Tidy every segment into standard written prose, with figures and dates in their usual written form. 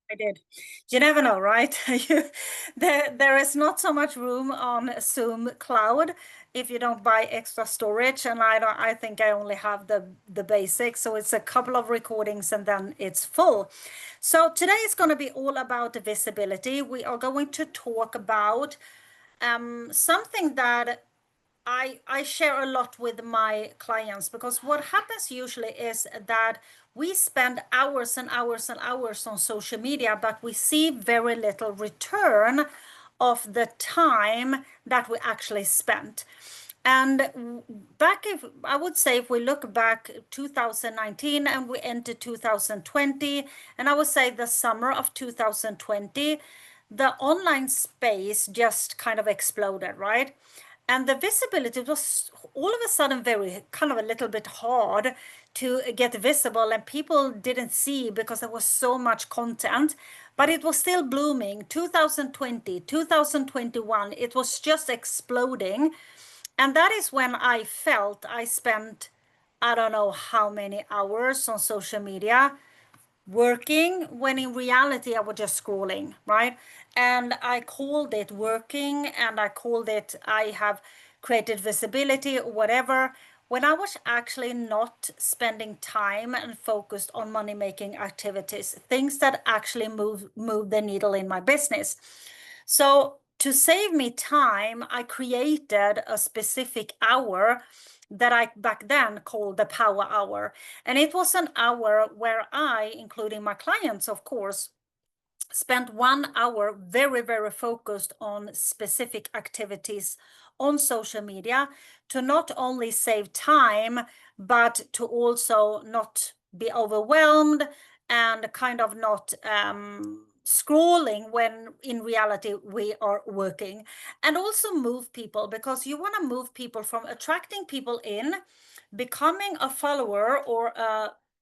I did. You never know, right? There is not so much room on Zoom Cloud if you don't buy extra storage, and I think I only have the basics, so it's a couple of recordings and then it's full. So today is going to be all about visibility. We are going to talk about something that I share a lot with my clients, because what happens usually is that we spend hours and hours and hours on social media, but we see very little return of the time that we actually spent. And back, if I would say, if we look back 2019 and we enter 2020, and I would say the summer of 2020, the online space just kind of exploded, right? And the visibility was all of a sudden very kind of a little bit hard to get visible, and people didn't see because there was so much content, but it was still blooming. 2020, 2021, it was just exploding. And that is when I felt I spent, I don't know how many hours on social media working, when in reality I was just scrolling, right? And I called it working, and I called it I have created visibility or whatever, when I was actually not spending time and focused on money making activities, things that actually move the needle in my business. So to save me time, I created a specific hour that I back then called the power hour. And it was an hour where I, including my clients, of course, spent 1 hour very, very focused on specific activities on social media to not only save time, but to also not be overwhelmed and kind of not scrolling when in reality we are working. And also move people, because you want to move people from attracting people in, becoming a follower or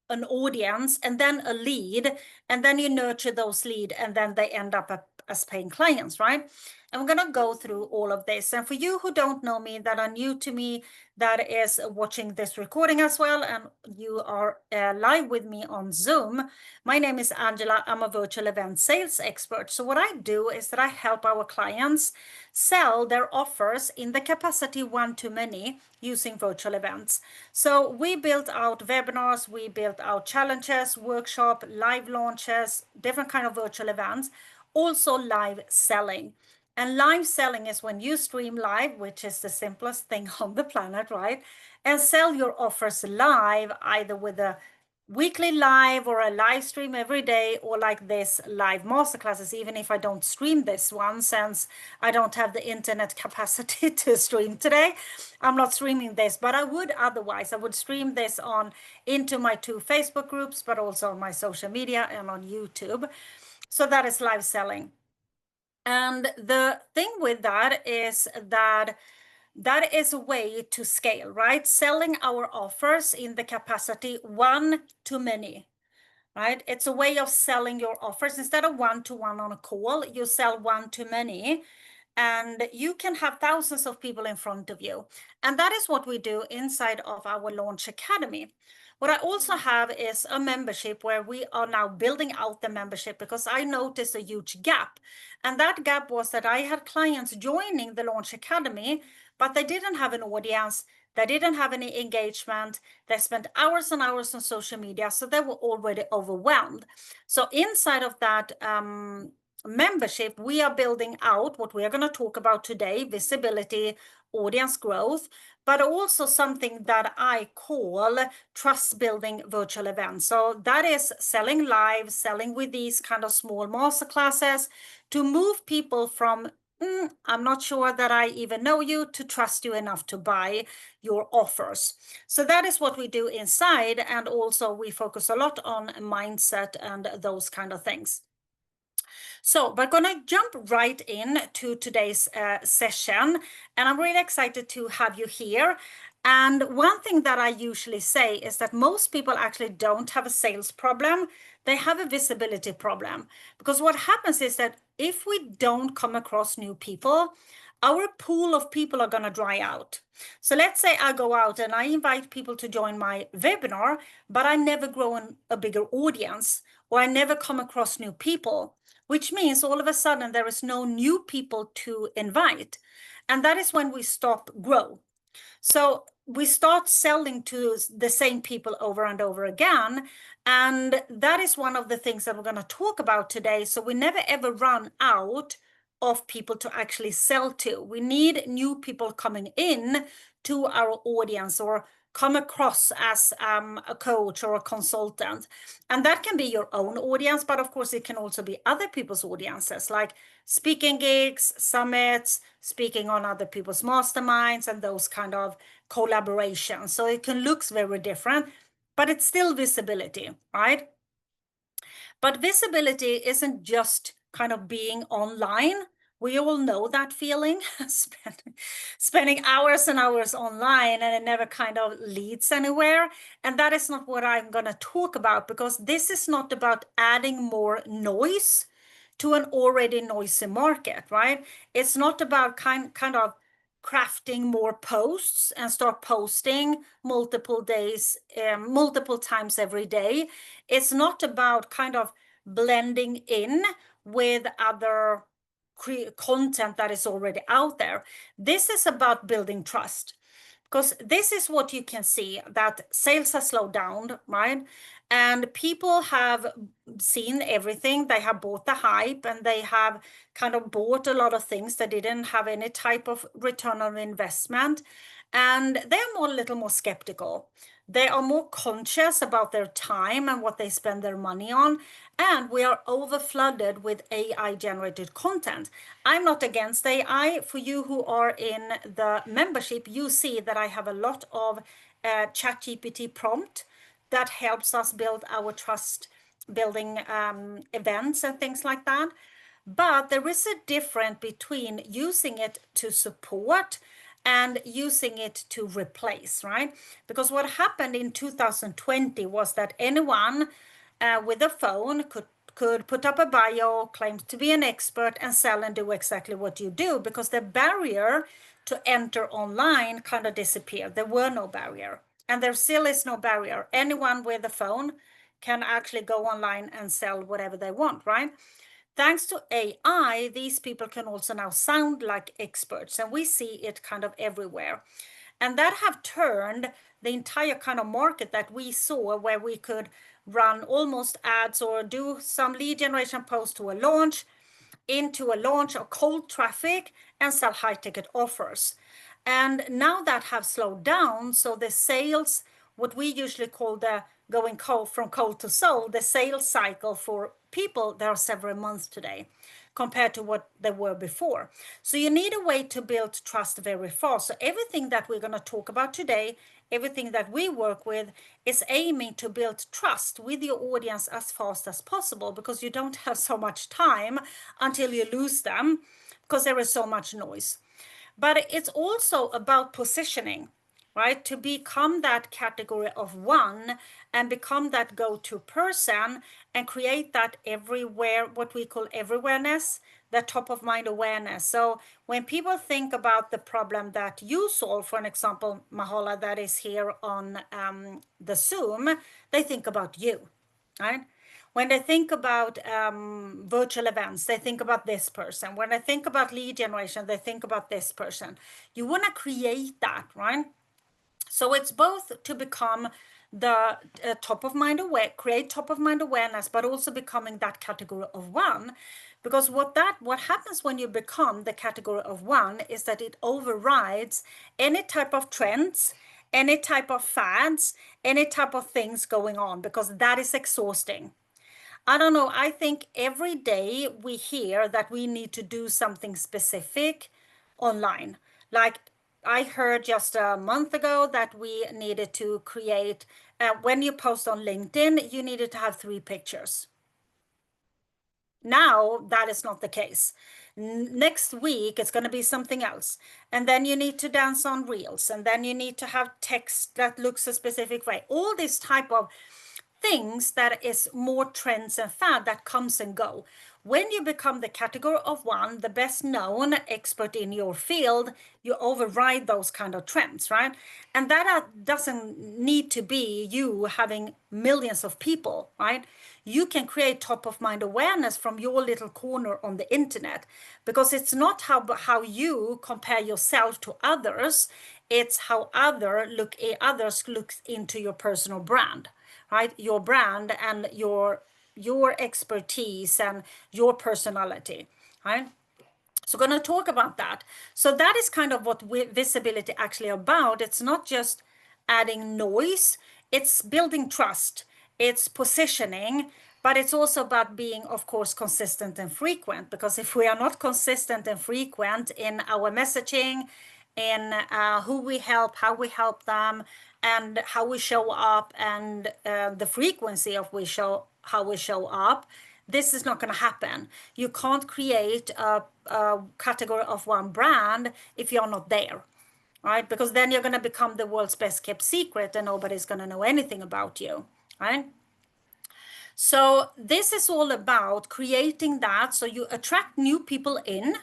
an audience, and then a lead, and then you nurture those lead, and then they end up as paying clients, right? And we're going to go through all of this. And for you who don't know me, that are new to me, that is watching this recording as well, and you are live with me on Zoom, my name is Angela. I'm a virtual event sales expert. So what I do is that I help our clients sell their offers in the capacity one to many using virtual events. So we built out webinars, we built out challenges, workshop, live launches, different kind of virtual events, also live selling. And live selling is when you stream live, which is the simplest thing on the planet, right? And sell your offers live, either with a weekly live or a live stream every day, or like this live masterclasses, even if I don't stream this one, since I don't have the internet capacity to stream today. I'm not streaming this, but I would otherwise. I would stream this on into my 2 Facebook groups, but also on my social media and on YouTube. So that is live selling. And the thing with that is that that is a way to scale, right? Selling our offers in the capacity one to many, right? It's a way of selling your offers. Instead of one-to-one on a call, you sell one to many, and you can have thousands of people in front of you. And that is what we do inside of our Launch Academy. What I also have is a membership where we are now building out the membership, because I noticed a huge gap. And that gap was that I had clients joining the Launch Academy, but they didn't have an audience. They didn't have any engagement. They spent hours and hours on social media, so they were already overwhelmed. So inside of that membership, we are building out what we are going to talk about today: visibility, audience growth, but also something that I call trust building virtual events. So that is selling live, selling with these kind of small masterclasses to move people from I'm not sure that I even know you, to trust you enough to buy your offers. So that is what we do inside. And also we focus a lot on mindset and those kind of things. So we're going to jump right in to today's session, and I'm really excited to have you here. And one thing that I usually say is that most people actually don't have a sales problem. They have a visibility problem, because what happens is that if we don't come across new people, our pool of people are going to dry out. So let's say I go out and I invite people to join my webinar, but I never grow a bigger audience, or I never come across new people, which means all of a sudden there is no new people to invite. And that is when we stop grow. So we start selling to the same people over and over again. And that is one of the things that we're going to talk about today. So we never ever run out of people to actually sell to. We need new people coming in to our audience, or come across as a coach or a consultant. And that can be your own audience, but of course it can also be other people's audiences, like speaking gigs, summits, speaking on other people's masterminds, and those kind of collaborations. So it can look very different, but it's still visibility, right? But visibility isn't just kind of being online. We all know that feeling, spending hours and hours online, and it never kind of leads anywhere. And that is not what I'm going to talk about, because this is not about adding more noise to an already noisy market, right? It's not about kind of crafting more posts and start posting multiple days, multiple times every day. It's not about kind of blending in with other content that is already out there. This is about building trust, because this is what you can see, that sales have slowed down, right? And people have seen everything. They have bought the hype, and they have kind of bought a lot of things that didn't have any type of return on investment. And they're a little more skeptical. They are more conscious about their time and what they spend their money on. And we are over flooded with AI generated content. I'm not against AI. For you who are in the membership, you see that I have a lot of ChatGPT prompt that helps us build our trust building events and things like that. But there is a difference between using it to support and using it to replace, right? Because what happened in 2020 was that anyone with a phone could put up a bio, claim to be an expert, and sell and do exactly what you do, because the barrier to enter online kind of disappeared. There were no barrier, and there still is no barrier. Anyone with a phone can actually go online and sell whatever they want, right? Thanks to AI, these people can also now sound like experts, and we see it kind of everywhere. And that have turned the entire kind of market that we saw, where we could run almost ads or do some lead generation post to a launch, into a launch of cold traffic, and sell high ticket offers. And now that have slowed down, so the sales, what we usually call the going cold, from cold to sold, the sales cycle for people, there are several months today compared to what they were before. So you need a way to build trust very fast. So everything that we're going to talk about today, everything that we work with, is aiming to build trust with your audience as fast as possible, because you don't have so much time until you lose them, because there is so much noise. But it's also about positioning, right? To become that category of one and become that go-to person and create that everywhere, what we call everywhereness, that top of mind awareness. So when people think about the problem that you solve, for an example, Mahala, that is here on the Zoom, they think about you, right? When they think about virtual events, they think about this person. When they think about lead generation, they think about this person. You want to create that, right? So it's both to become the top of mind aware, create top of mind awareness, but also becoming that category of one. Because what happens when you become the category of one is that it overrides any type of trends, any type of fads, any type of things going on, because that is exhausting. I don't know. I think every day we hear that we need to do something specific online. Like I heard just a month ago that we needed to create, when you post on LinkedIn, you needed to have 3 pictures. Now that is not the case. Next week, it's going to be something else. And then you need to dance on reels. And then you need to have text that looks a specific way. All this type of things that is more trends and fad that comes and go. When you become the category of one, the best known expert in your field, you override those kind of trends, right? And that doesn't need to be you having millions of people, right? You can create top of mind awareness from your little corner on the internet, because it's not how you compare yourself to others, it's how others look into your personal brand, right? Your brand and your expertise and your personality, right? So we're going to talk about that. So that is kind of what visibility actually about. It's not just adding noise, it's building trust, it's positioning, but it's also about being, of course, consistent and frequent. Because if we are not consistent and frequent in our messaging, in who we help, how we help them, and how we show up, and the frequency of how we show up, this is not going to happen. You can't create a category of one brand if you're not there, right? Because then you're going to become the world's best kept secret and nobody's going to know anything about you, right? So this is all about creating that so you attract new people in,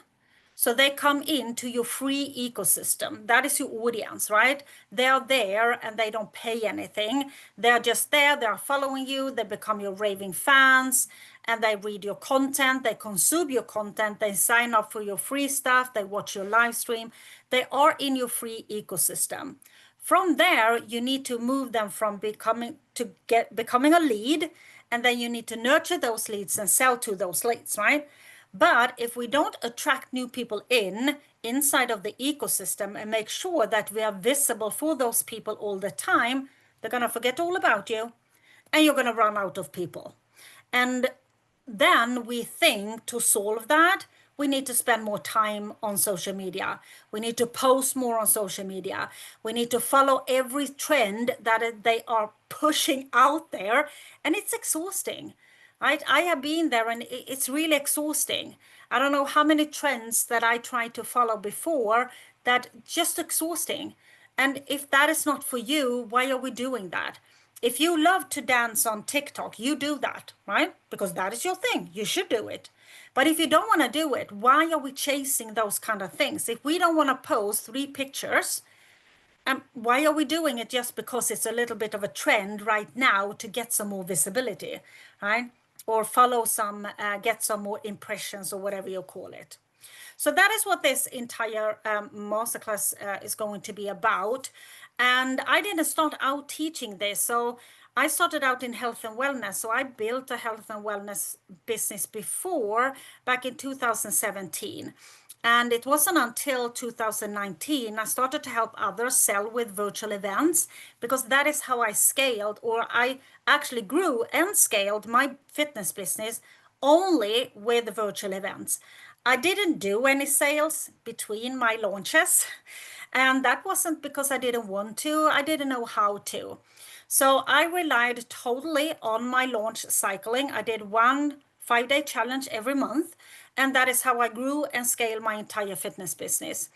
so they come into your free ecosystem. That is your audience, right? They are there and they don't pay anything. They're just there, they are following you, they become your raving fans, and they read your content, they consume your content, they sign up for your free stuff, they watch your live stream. They are in your free ecosystem. From there, you need to move them from becoming a lead, and then you need to nurture those leads and sell to those leads, right? But if we don't attract new people inside of the ecosystem and make sure that we are visible for those people all the time, they're going to forget all about you and you're going to run out of people. And then we think to solve that, we need to spend more time on social media. We need to post more on social media. We need to follow every trend that they are pushing out there. And it's exhausting, right? I have been there and it's really exhausting. I don't know how many trends that I tried to follow before that just exhausting. And if that is not for you, why are we doing that? If you love to dance on TikTok, you do that, right? Because that is your thing. You should do it. But if you don't want to do it, why are we chasing those kind of things? If we don't want to post 3 pictures, why are we doing it just because it's a little bit of a trend right now to get some more visibility, right? Or get some more impressions or whatever you call it. So that is what this entire masterclass is going to be about. And I didn't start out teaching this. So I started out in health and wellness. So I built a health and wellness business before, back in 2017. And it wasn't until 2019 I started to help others sell with virtual events, because that is how I scaled, or I actually grew and scaled my fitness business only with virtual events. I didn't do any sales between my launches. And that wasn't because I didn't want to, I didn't know how to. So I relied totally on my launch cycling. I did one 5-day challenge every month. And that is how I grew and scaled my entire fitness business.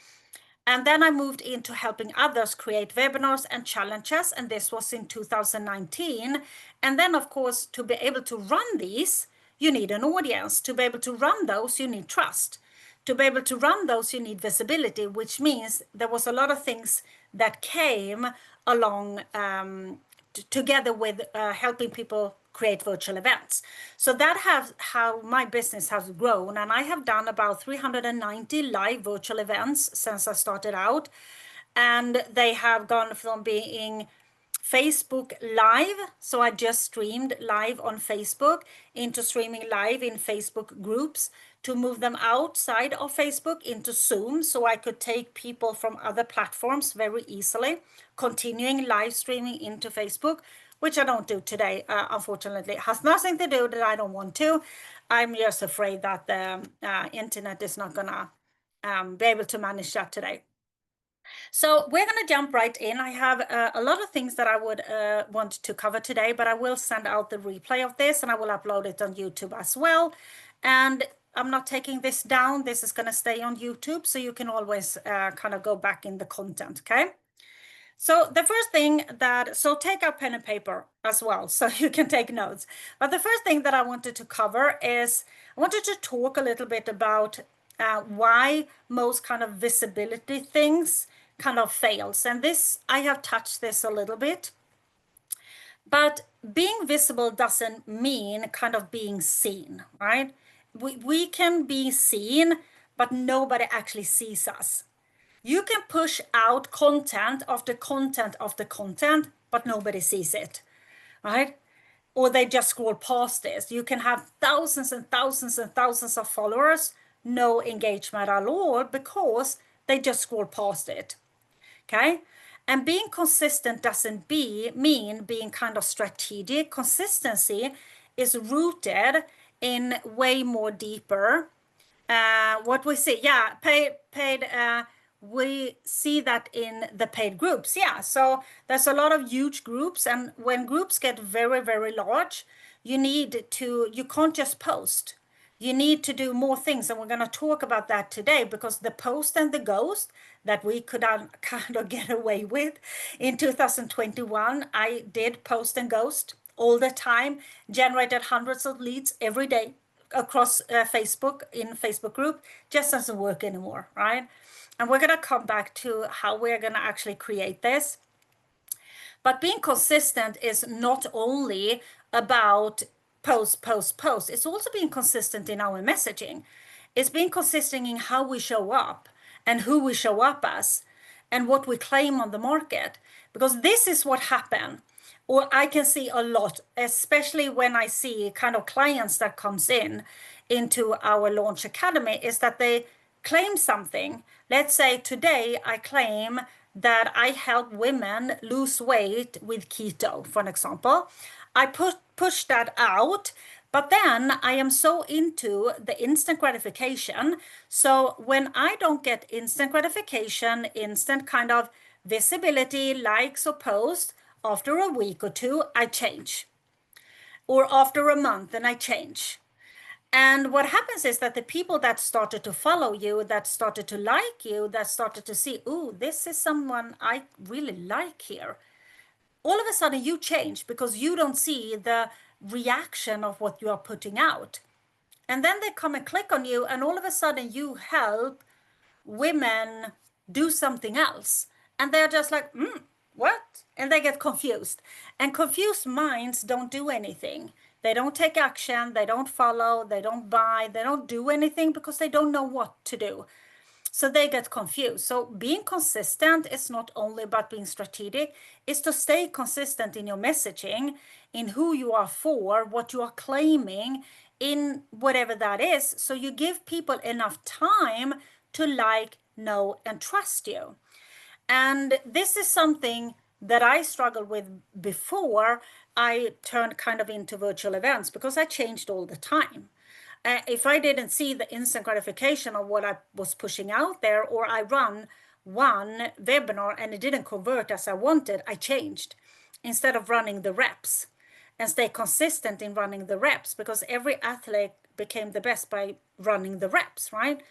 And then I moved into helping others create webinars and challenges. And this was in 2019. And then, of course, to be able to run these, you need an audience. To be able to run those, you need trust. To be able to run those, you need visibility, which means there was a lot of things that came along together with helping people create virtual events. So that has how my business has grown. And I have done about 390 live virtual events since I started out. And they have gone from being Facebook Live, so I just streamed live on Facebook, into streaming live in Facebook groups, to move them outside of Facebook into Zoom, so I could take people from other platforms very easily, continuing live streaming into Facebook, which I don't do today, unfortunately. It has nothing to do that I don't want to. I'm just afraid that the internet is not gonna be able to manage that today. So we're going to jump right in. I have a lot of things that I would want to cover today, but I will send out the replay of this and I will upload it on YouTube as well. And I'm not taking this down. This is going to stay on YouTube, so you can always kind of go back in the content, okay? So the first thing so take out pen and paper as well, so you can take notes. But the first thing that I wanted to cover is I wanted to talk a little bit about why most kind of visibility things kind of fails. And this, I have touched this a little bit, but being visible doesn't mean kind of being seen, right? We can be seen, but nobody actually sees us. You can push out content after content after content, but nobody sees it, right? Or they just scroll past this. You can have thousands and thousands and thousands of followers, no engagement at all, because they just scroll past it. Okay. And being consistent doesn't mean being kind of strategic. Consistency is rooted in way more deeper what we see, yeah, paid. We see that in the paid groups, yeah. So there's a lot of huge groups, and when groups get very, very large, you can't just post. You need to do more things, and we're going to talk about that today, because the post and the ghost that we could kind of get away with in 2021, I did post and ghost all the time, generated hundreds of leads every day across Facebook in Facebook group, just doesn't work anymore, right? And we're going to come back to how we're going to actually create this. But being consistent is not only about post, post, post. It's also being consistent in our messaging. It's being consistent in how we show up and who we show up as and what we claim on the market. Because this is what happened. Or I can see a lot, especially when I see kind of clients that comes into our launch academy, is that they claim something. Let's say today I claim that I help women lose weight with keto, for an example. I push that out, but then I am so into the instant gratification. So when I don't get instant gratification, instant kind of visibility, likes or posts, after a week or two, I change. Or after a month, and I change. And what happens is that the people that started to follow you, that started to like you, that started to see, oh, this is someone I really like here. All of a sudden you change because you don't see the reaction of what you are putting out. And then they come and click on you, and all of a sudden you help women do something else. And they're just like, what? And they get confused. And confused minds don't do anything. They don't take action, they don't follow, they don't buy, they don't do anything because they don't know what to do. So they get confused. So being consistent is not only about being strategic, it's to stay consistent in your messaging, in who you are for, what you are claiming, in whatever that is. So you give people enough time to like, know, and trust you. And this is something that I struggled with before I turned kind of into virtual events, because I changed all the time. If I didn't see the instant gratification of what I was pushing out there, or I run one webinar and it didn't convert as I wanted, I changed instead of running the reps, and stay consistent in running the reps, because every athlete became the best by running the reps, right?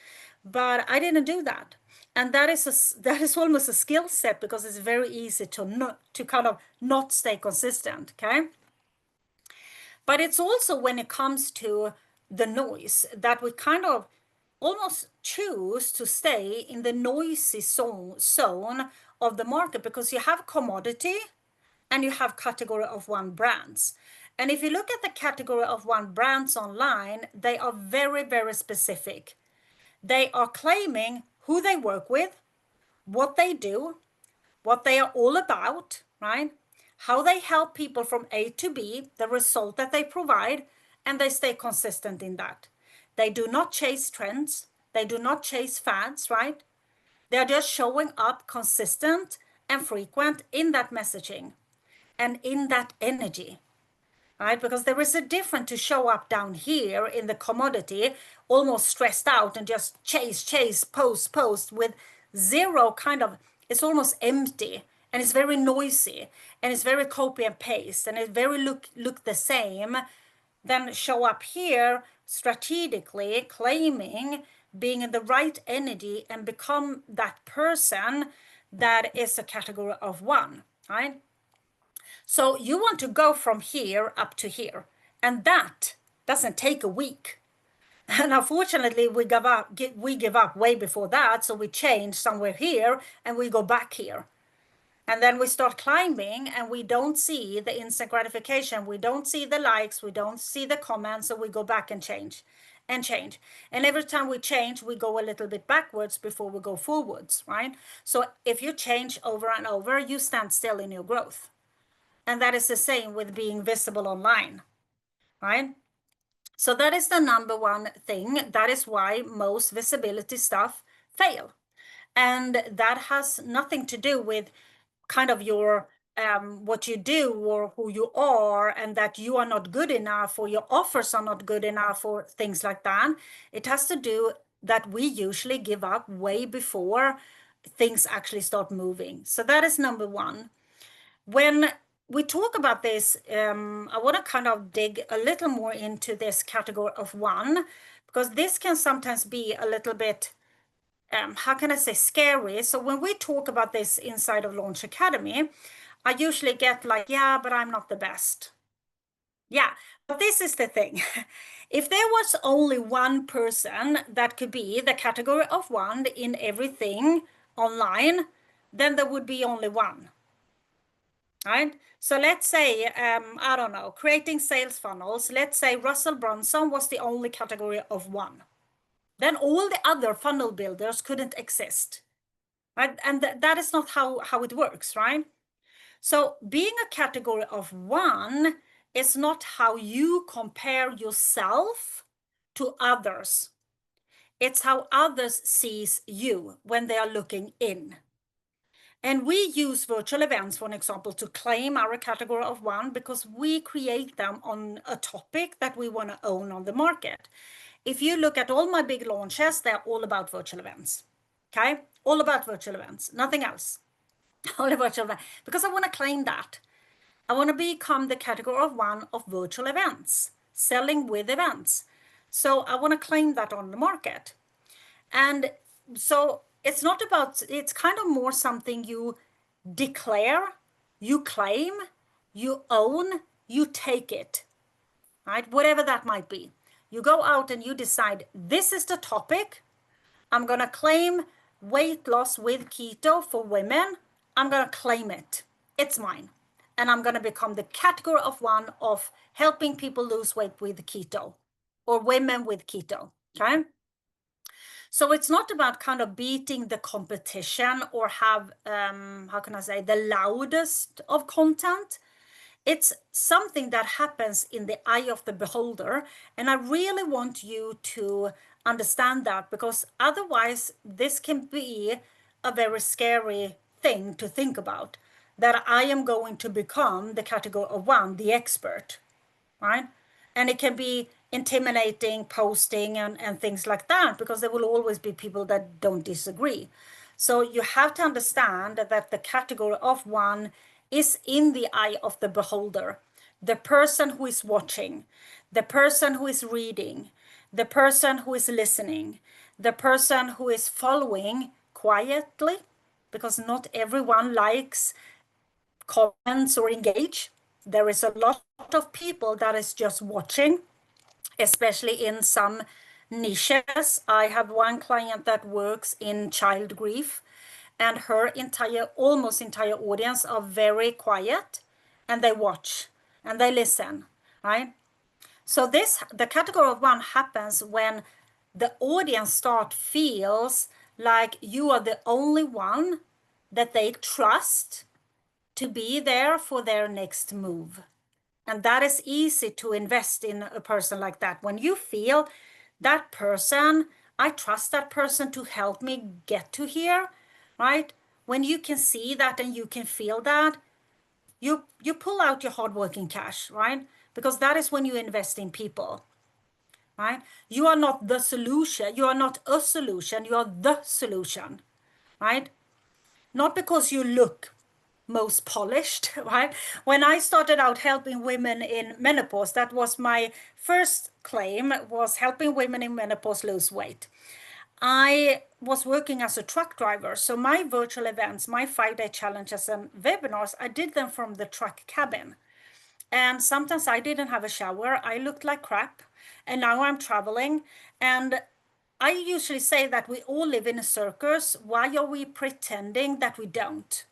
But I didn't do that. And that is almost a skill set, because it's very easy to kind of not stay consistent, okay? But it's also when it comes to the noise that we kind of almost choose to stay in the noisy zone of the market, because you have commodity and you have category of one brands. And if you look at the category of one brands online, they are very, very specific. They are claiming who they work with, what they do, what they are all about, right? How they help people from A to B, the result that they provide, and they stay consistent in that. They do not chase trends. They do not chase fads, right? They are just showing up consistent and frequent in that messaging and in that energy, right? Because there is a difference to show up down here in the commodity, almost stressed out and just chase, post with zero kind of, it's almost empty, and it's very noisy, and it's very copy and paste, and it very look the same. Then show up here strategically, claiming, being in the right energy, and become that person that is a category of one, right? So you want to go from here up to here, and that doesn't take a week. And unfortunately, we give up way before that. So we change somewhere here and we go back here. And then we start climbing and we don't see the instant gratification. We don't see the likes. We don't see the comments. So we go back and change and change. And every time we change, we go a little bit backwards before we go forwards, right? So if you change over and over, you stand still in your growth. And that is the same with being visible online, right? So that is the number one thing. That is why most visibility stuff fail. And that has nothing to do with kind of your what you do or who you are, and that you are not good enough or your offers are not good enough or things like that. It has to do that we usually give up way before things actually start moving. So that is number one. When we talk about this, I want to kind of dig a little more into this category of one, because this can sometimes be a little bit, how can I say, scary. So when we talk about this inside of Launch Academy, I usually get like, yeah, but I'm not the best. Yeah, but this is the thing. If there was only one person that could be the category of one in everything online, then there would be only one. Right? So let's say, I don't know, creating sales funnels. Let's say Russell Brunson was the only category of one. Then all the other funnel builders couldn't exist. Right? And that is not how it works, right? So being a category of one is not how you compare yourself to others. It's how others sees you when they are looking in. And we use virtual events, for an example, to claim our category of one because we create them on a topic that we want to own on the market. If you look at all my big launches, they're all about virtual events. Okay? All about virtual events, nothing else. Only virtual events. Because I want to claim that. I want to become the category of one of virtual events, selling with events. So I want to claim that on the market. And so it's not about, it's kind of more something you declare, you claim, you own, you take it, right? Whatever that might be. You go out and you decide, this is the topic. I'm going to claim weight loss with keto for women. I'm going to claim it. It's mine. And I'm going to become the category of one of helping people lose weight with keto or women with keto, okay? So it's not about kind of beating the competition or have, how can I say, the loudest of content. It's something that happens in the eye of the beholder. And I really want you to understand that, because otherwise this can be a very scary thing to think about, that I am going to become the category of one, the expert, right? And it can be intimidating posting and things like that, because there will always be people that don't disagree. So you have to understand that the category of one is in the eye of the beholder, the person who is watching, the person who is reading, the person who is listening, the person who is following quietly, because not everyone likes comments or engage. There is a lot of people that is just watching, especially in some niches. I have one client that works in child grief, and her almost entire audience are very quiet, and they watch and they listen, right? So the category of one happens when the audience feels like you are the only one that they trust to be there for their next move. And that is easy to invest in a person like that. When you feel that person, I trust that person to help me get to here, right? When you can see that and you can feel that, you pull out your hardworking cash, right? Because that is when you invest in people, right? You are not the solution. You are not a solution. You are the solution, right? Not because you look most polished, right? When I started out helping women in menopause, that was my first claim, was helping women in menopause lose weight. I was working as a truck driver. So my virtual events, my 5-day challenges and webinars, I did them from the truck cabin. And sometimes I didn't have a shower. I looked like crap. And now I'm traveling. And I usually say that we all live in a circus. Why are we pretending that we don't?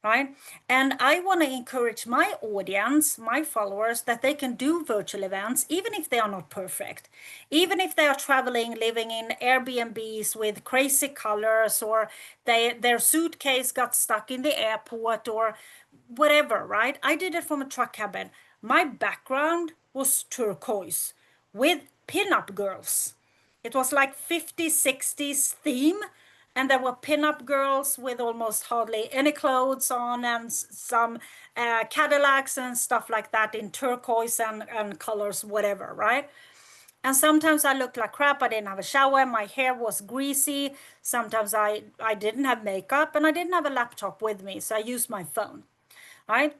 Right? And I want to encourage my audience, my followers, that they can do virtual events, even if they are not perfect, even if they are traveling, living in Airbnbs with crazy colors, or their suitcase got stuck in the airport, or whatever, right? I did it from a truck cabin. My background was turquoise with pinup girls. It was like 50s, 60s theme, and there were pinup girls with almost hardly any clothes on, and some Cadillacs and stuff like that in turquoise and colors, whatever, right? And sometimes I looked like crap. I didn't have a shower. My hair was greasy. Sometimes I didn't have makeup, and I didn't have a laptop with me. So I used my phone, right?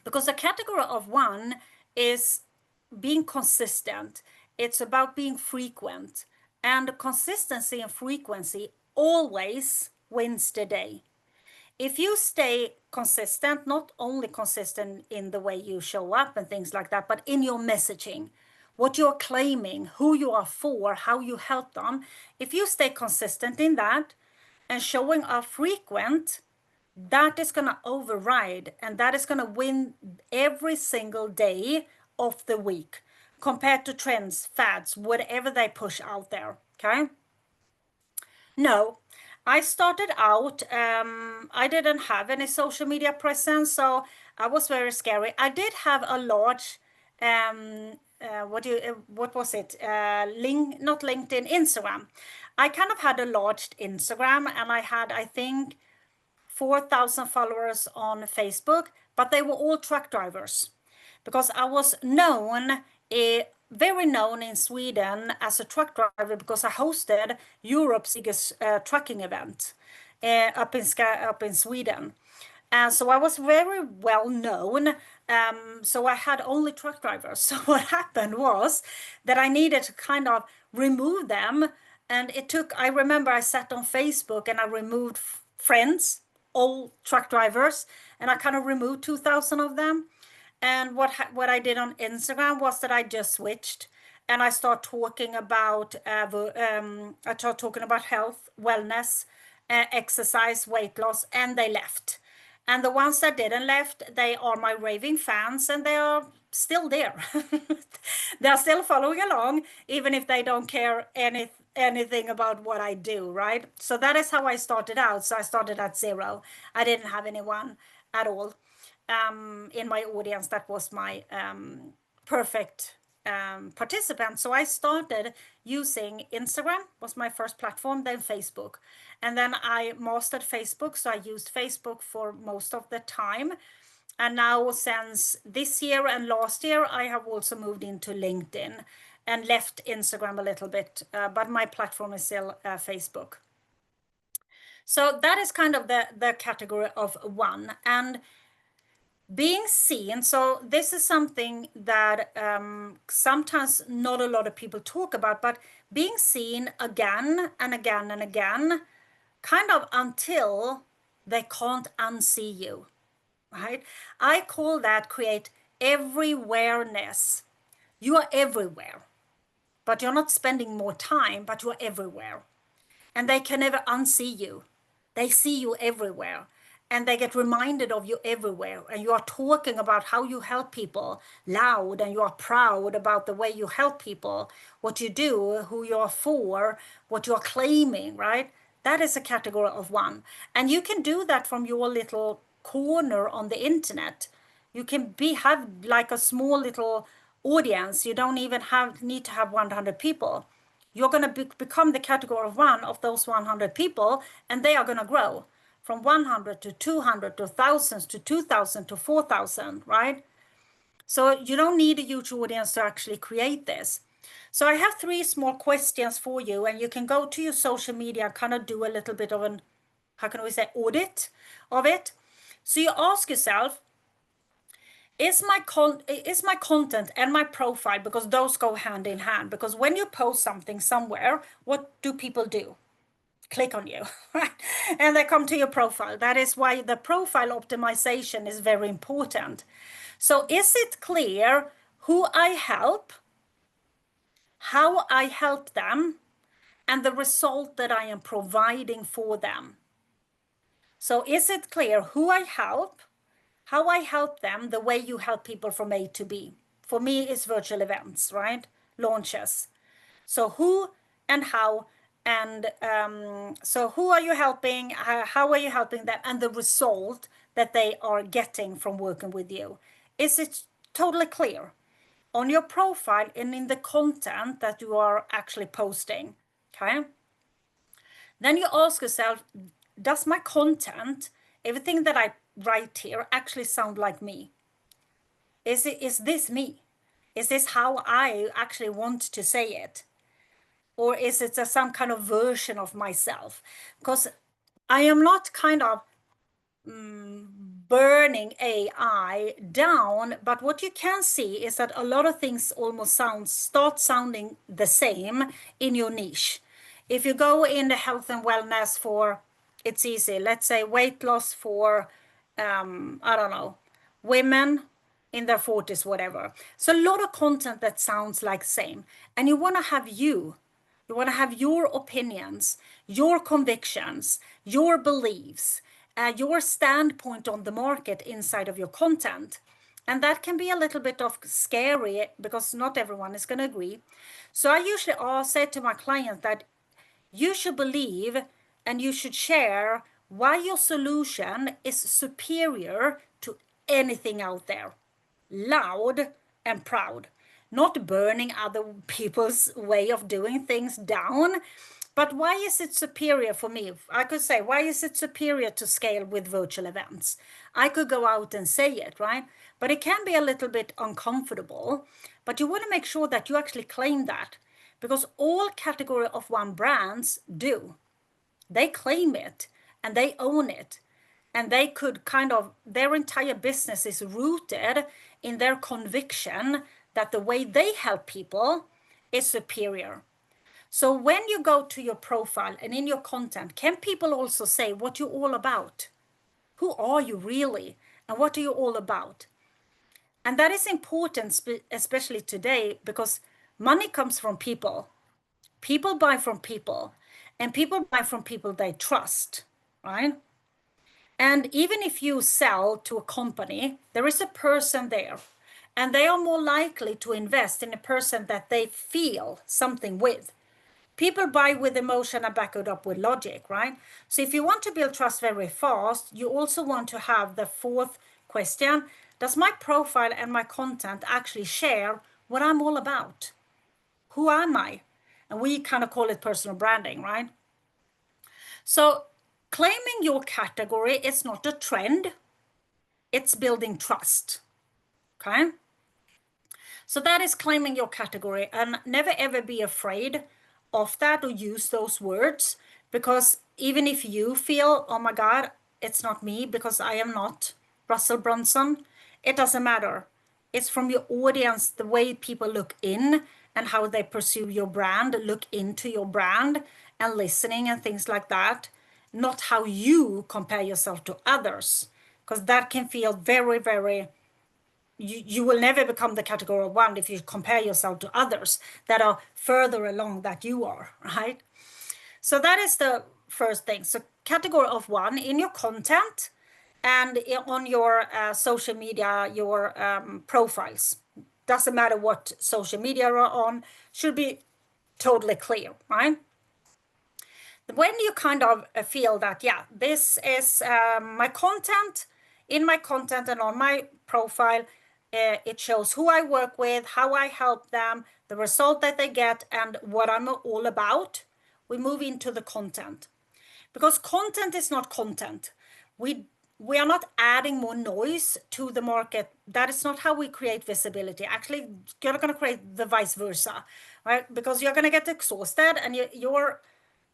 Because the category of one is being consistent. It's about being frequent. And consistency and frequency always wins the day. If you stay consistent, not only consistent in the way you show up and things like that, but in your messaging, what you're claiming, who you are for, how you help them, if you stay consistent in that and showing up frequent, that is going to override, and that is going to win every single day of the week compared to trends, fads, whatever they push out there. Okay. No, I started out, I didn't have any social media presence, so I was very scary. I did have a large, what was it? Not LinkedIn, Instagram. I kind of had a large Instagram, and I had, I think, 4,000 followers on Facebook, but they were all truck drivers because I was very known in Sweden as a truck driver because I hosted Europe's biggest trucking event up in Sweden. And so I was very well known. So I had only truck drivers. So what happened was that I needed to kind of remove them. And I remember I sat on Facebook and I removed friends, old truck drivers, and I kind of removed 2,000 of them. And what I did on Instagram was that I just switched, and I started talking about health, wellness, exercise, weight loss, and they left. And the ones that didn't left, they are my raving fans, and they are still there. They are still following along, even if they don't care anything about what I do, right? So that is how I started out. So I started at zero. I didn't have anyone at all in my audience that was my perfect participant. So I started using Instagram was my first platform, then Facebook. And then I mastered Facebook. So I used Facebook for most of the time. And now since this year and last year, I have also moved into LinkedIn and left Instagram a little bit, but my platform is still Facebook. So that is kind of the category of one. And being seen, so this is something that sometimes not a lot of people talk about, but being seen again and again and again, kind of until they can't unsee you, right? I call that create everywhereness. You are everywhere, but you're not spending more time, but you're everywhere. And they can never unsee you. They see you everywhere, and they get reminded of you everywhere. And you are talking about how you help people loud, and you are proud about the way you help people, what you do, who you are for, what you are claiming, right? That is a category of one. And you can do that from your little corner on the internet. You can have like a small little audience. You don't even need to have 100 people. You're going to become the category of one of those 100 people, and they are going to grow from 100 to 200 to thousands to 2,000 to 4,000, right? So you don't need a huge audience to actually create this. So I have three small questions for you, and you can go to your social media and kind of do a little bit of how can we say, audit of it. So you ask yourself, Is my content and my profile, because those go hand in hand, because when you post something somewhere, what do people do? Click on you, right? And they come to your profile. That is why the profile optimization is very important. So is it clear who I help, how I help them, and the result that I am providing for them? So is it clear who I help, how I help them, the way you help people from A to B? For me, it's virtual events, right? Launches. So who and how, and so who are you helping? How are you helping them? And the result that they are getting from working with you. Is it totally clear on your profile and in the content that you are actually posting? Okay. Then you ask yourself, does my content, everything that I write here, actually sound like me? Is this me? Is this how I actually want to say it? Or is it some kind of version of myself? Because I am not kind of burning AI down, but what you can see is that a lot of things almost start sounding the same in your niche. If you go in the health and wellness for, it's easy, let's say weight loss for, I don't know, women in their 40s, whatever. So a lot of content that sounds like same. And you want to have you want to have your opinions, your convictions, your beliefs, your standpoint on the market inside of your content. And that can be a little bit of scary because not everyone is going to agree. So I usually say to my client that you should believe and you should share why your solution is superior to anything out there. Loud and proud, not burning other people's way of doing things down. But why is it superior for me? I could say, why is it superior to scale with virtual events? I could go out and say it, right? But it can be a little bit uncomfortable. But you want to make sure that you actually claim that, because all category of one brands do. They claim it and they own it. And they could kind of, their entire business is rooted in their conviction that the way they help people is superior. So when you go to your profile and in your content, can people also say what you're all about? Who are you really? And what are you all about? And that is important, especially today, because money comes from people. People buy from people, and people buy from people they trust, right? And even if you sell to a company, there is a person there, and they are more likely to invest in a person that they feel something with. People buy with emotion and back it up with logic, right? So if you want to build trust very fast, you also want to have the fourth question. Does my profile and my content actually share what I'm all about? Who am I? And we kind of call it personal branding, right? So claiming your category is not a trend, it's building trust. Okay? So that is claiming your category, and never ever be afraid of that or use those words, because even if you feel, oh my God, it's not me because I am not Russell Brunson, it doesn't matter. It's from your audience, the way people look in and how they pursue your brand, look into your brand and listening and things like that, not how you compare yourself to others, because that can feel very, very, you will never become the category one if you compare yourself to others that are further along that you are, right? So that is the first thing. So category of one in your content and on your social media, your profiles. Doesn't matter what social media are on, should be totally clear, right? When you kind of feel that, yeah, this is my content, in my content and on my profile, it shows who I work with, how I help them, the result that they get, and what I'm all about, we move into the content. Because content is not content. We are not adding more noise to the market. That is not how we create visibility. Actually, you're going to create the vice versa, right? Because you're going to get exhausted, and you're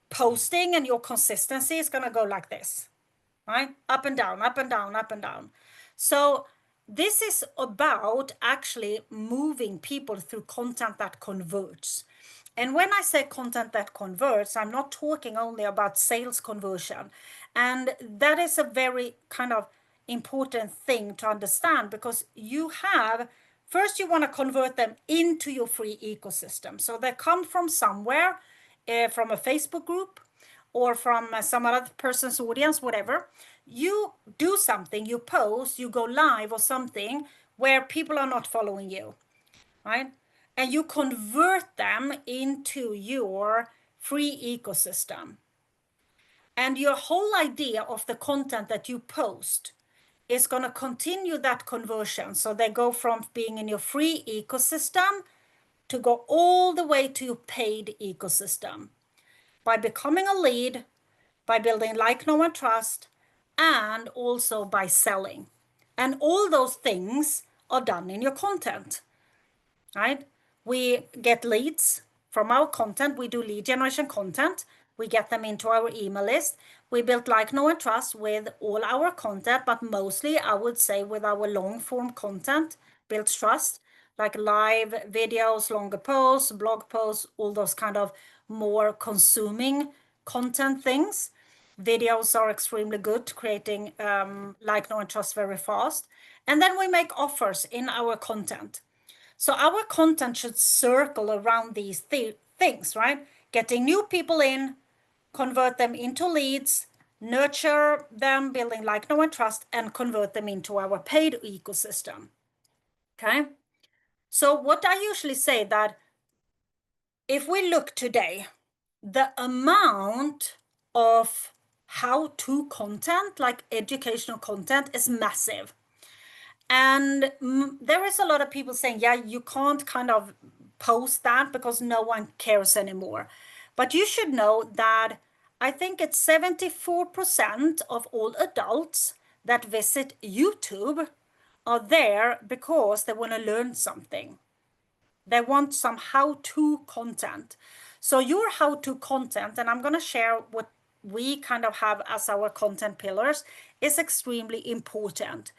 posting and your consistency is going to go like this, right? Up and down, up and down, up and down. So this is about actually moving people through content that converts. And when I say content that converts, I'm not talking only about sales conversion. And that is a very kind of important thing to understand, because you have, first, you want to convert them into your free ecosystem. So they come from somewhere, from a Facebook group or from some other person's audience, whatever. You do something, you post, you go live or something where people are not following you, right? And you convert them into your free ecosystem. And your whole idea of the content that you post is going to continue that conversion. So they go from being in your free ecosystem to go all the way to your paid ecosystem by becoming a lead, by building like, know, and trust, and also by selling. And all those things are done in your content, right? We get leads from our content. We do lead generation content. We get them into our email list. We build like, know, and trust with all our content, but mostly I would say with our long form content builds trust, like live videos, longer posts, blog posts, all those kind of more consuming content things. Videos are extremely good, creating like, know, and trust very fast. And then we make offers in our content. So our content should circle around these things, right? Getting new people in, convert them into leads, nurture them, building like, know, and trust, and convert them into our paid ecosystem. Okay. So what I usually say that if we look today, the amount of how-to content, like educational content, is massive. And there is a lot of people saying, yeah, you can't kind of post that because no one cares anymore. But you should know that I think it's 74% of all adults that visit YouTube are there because they want to learn something. They want some how-to content. So your how-to content, and I'm going to share what we kind of have as our content pillars, is extremely important.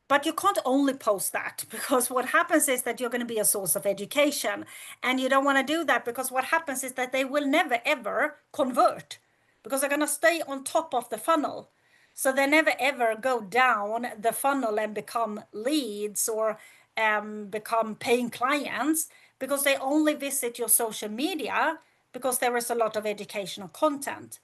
But you can't only post that, because what happens is that you're going to be a source of education, and you don't want to do that, because what happens is that they will never ever convert, because they're going to stay on top of the funnel. So they never ever go down the funnel and become leads or become paying clients, because they only visit your social media because there is a lot of educational content.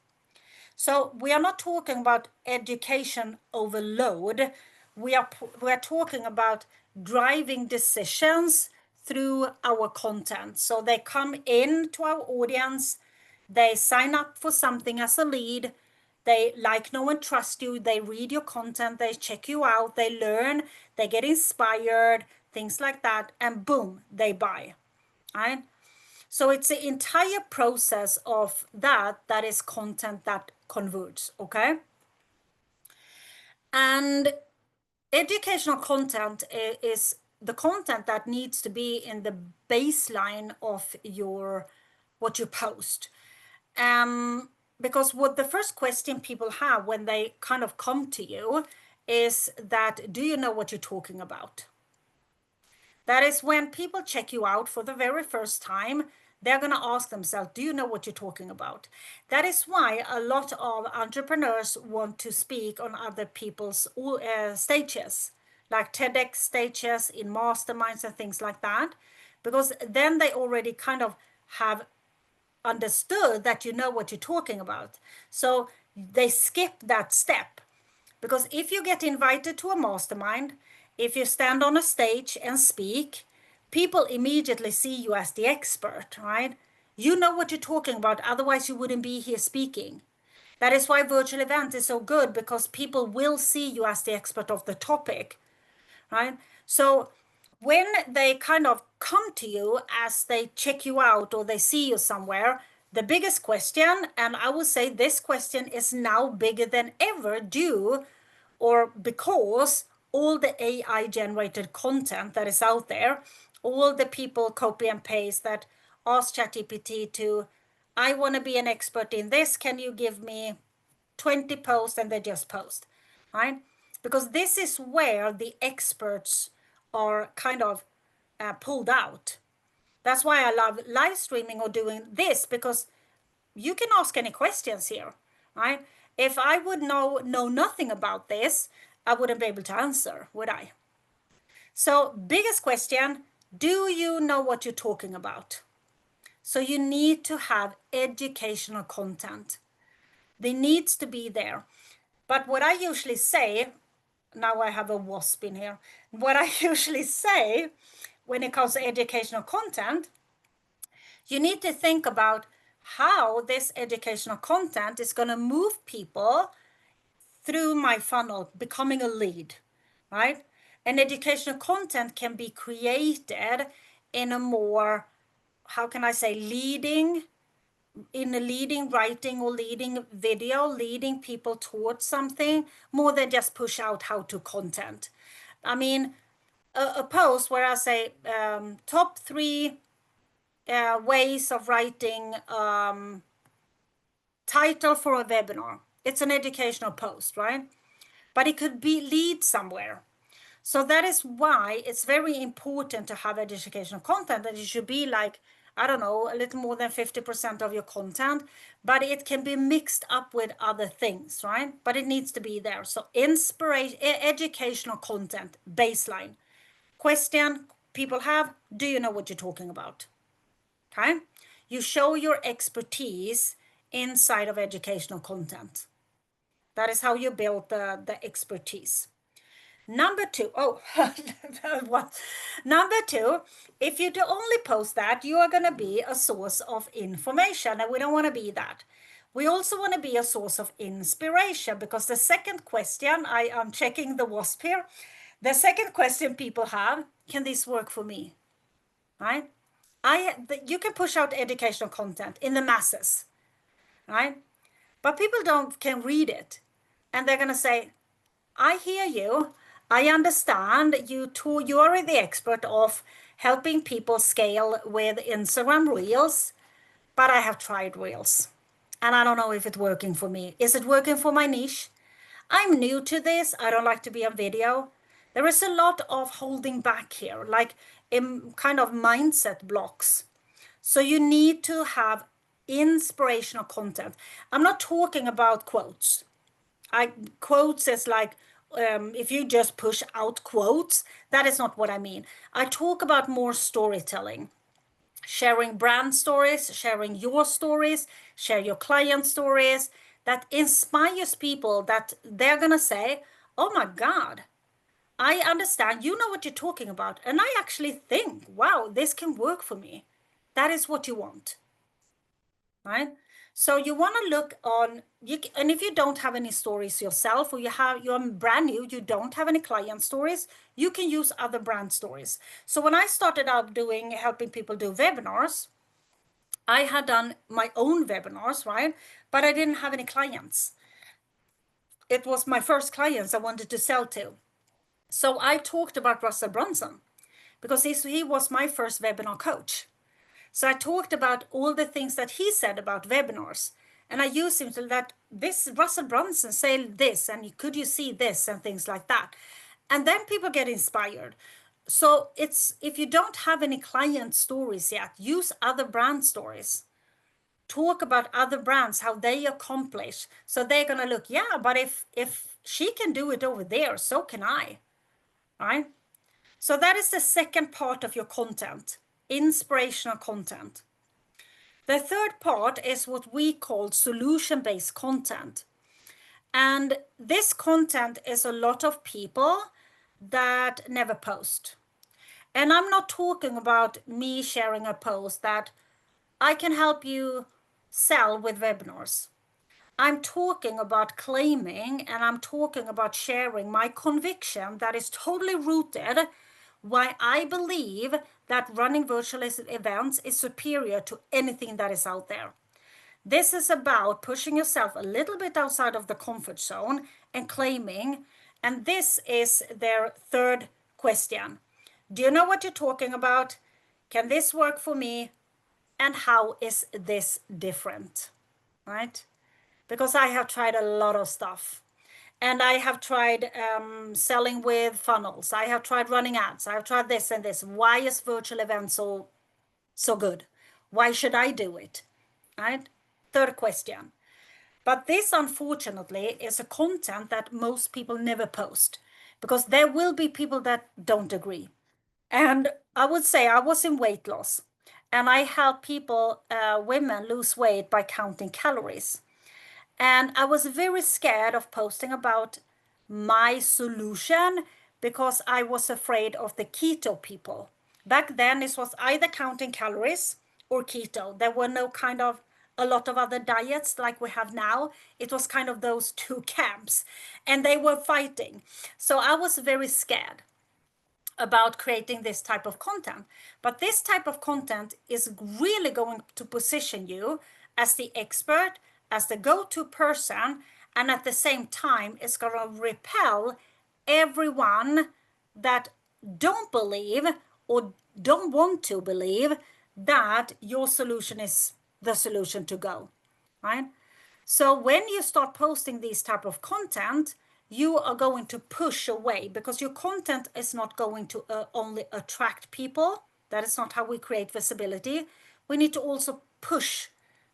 So we are not talking about education overload. We are talking about driving decisions through our content. So they come in to our audience, they sign up for something as a lead, they like, know, and trust you, they read your content, they check you out, they learn, they get inspired, things like that, and boom, they buy. Right? So it's the entire process of that is content that converts, okay? And educational content is the content that needs to be in the baseline of your what you post. Because what the first question people have when they kind of come to you is that, do you know what you're talking about? That is when people check you out for the very first time, they're going to ask themselves, do you know what you're talking about? That is why a lot of entrepreneurs want to speak on other people's stages, like TEDx stages, in masterminds and things like that, because then they already kind of have understood that you know what you're talking about. So they skip that step. Because if you get invited to a mastermind, if you stand on a stage and speak, people immediately see you as the expert, right? You know what you're talking about, otherwise you wouldn't be here speaking. That is why virtual event is so good, because people will see you as the expert of the topic, right? So when they kind of come to you as they check you out or they see you somewhere, the biggest question, and I would say this question is now bigger than ever due or because all the AI generated content that is out there, all the people copy and paste that ask ChatGPT to, I want to be an expert in this, can you give me 20 posts, and they just post, right? because this is where the experts are kind of pulled out. That's why I love live streaming or doing this, because you can ask any questions here, right? If I would know nothing about this, I wouldn't be able to answer, would I? So biggest question, do you know what you're talking about? So you need to have educational content. They needs to be there. But what I usually say, now I have a wasp in here. What I usually say when it comes to educational content, you need to think about how this educational content is going to move people through my funnel, becoming a lead, right? And educational content can be created in a more, how can I say, in a leading writing or leading video, leading people towards something more than just push out how-to content. I mean, a post where I say top 3 ways of writing title for a webinar. It's an educational post, right? But it could be lead somewhere. So that is why it's very important to have educational content, and it should be like, I don't know, a little more than 50% of your content, but it can be mixed up with other things, right? But it needs to be there. So inspiration, educational content, baseline. Question people have, do you know what you're talking about? Okay? You show your expertise inside of educational content. That is how you build the expertise. Number 2, number 2, if you do only post that, you are going to be a source of information, and we don't want to be that. We also want to be a source of inspiration, because the second question, I am checking the wasp here, the second question people have, can this work for me? Right? You can push out educational content in the masses, right? But people can read it, and they're going to say, I hear you. I understand you are the expert of helping people scale with Instagram Reels, but I have tried Reels and I don't know if it's working for me. Is it working for my niche? I'm new to this. I don't like to be on video. There is a lot of holding back here, like in kind of mindset blocks. So you need to have inspirational content. I'm not talking about quotes. Quotes is like, if you just push out quotes, that is not what I mean. I talk about more storytelling, sharing brand stories, sharing your stories, share your client stories that inspires people, that they're going to say, oh my God, I understand. You know what you're talking about. And I actually think, wow, this can work for me. That is what you want, right? So you want to look on, and if you don't have any stories yourself, or you're brand new, you don't have any client stories, you can use other brand stories. So when I started out helping people do webinars, I had done my own webinars, right? But I didn't have any clients. It was my first clients I wanted to sell to. So I talked about Russell Brunson, because he was my first webinar coach. So I talked about all the things that he said about webinars, and I used him to that this Russell Brunson said this, and could you see this, and things like that. And then people get inspired. So it's, if you don't have any client stories yet, use other brand stories. Talk about other brands, how they accomplish. So they're gonna look, yeah, but if she can do it over there, so can I. Right? So that is the second part of your content, inspirational content. The third part is what we call solution-based content. And this content is a lot of people that never post. And I'm not talking about me sharing a post that I can help you sell with webinars. I'm talking about claiming, and I'm talking about sharing my conviction that is totally rooted why I believe that running virtual events is superior to anything that is out there. This is about pushing yourself a little bit outside of the comfort zone and claiming. And this is their third question. Do you know what you're talking about? Can this work for me? And how is this different? Right? Because I have tried a lot of stuff. And I have tried selling with funnels. I have tried running ads. I have tried this and this. Why is virtual events so good? Why should I do it? Right? Third question. But this, unfortunately, is a content that most people never post because there will be people that don't agree. And I would say I was in weight loss and I help people, women, lose weight by counting calories. And I was very scared of posting about my solution because I was afraid of the keto people. Back then, it was either counting calories or keto. There were no kind of a lot of other diets like we have now. It was kind of those two camps, and they were fighting. So I was very scared about creating this type of content. But this type of content is really going to position you as the expert, as the go-to person, and at the same time, it's going to repel everyone that don't believe or don't want to believe that your solution is the solution to go, right? So when you start posting these type of content, you are going to push away because your content is not going to only attract people. That is not how we create visibility. We need to also push.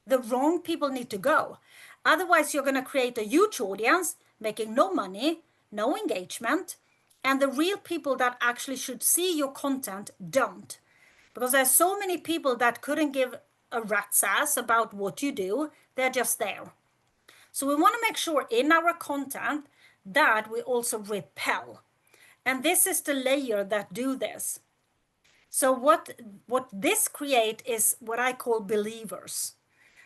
The wrong people need to go. Otherwise, you're going to create a huge audience making no money, no engagement, and the real people that actually should see your content don't. Because there's so many people that couldn't give a rat's ass about what you do. They're just there. So we want to make sure in our content that we also repel. And this is the layer that do this. So what this create is what I call believers.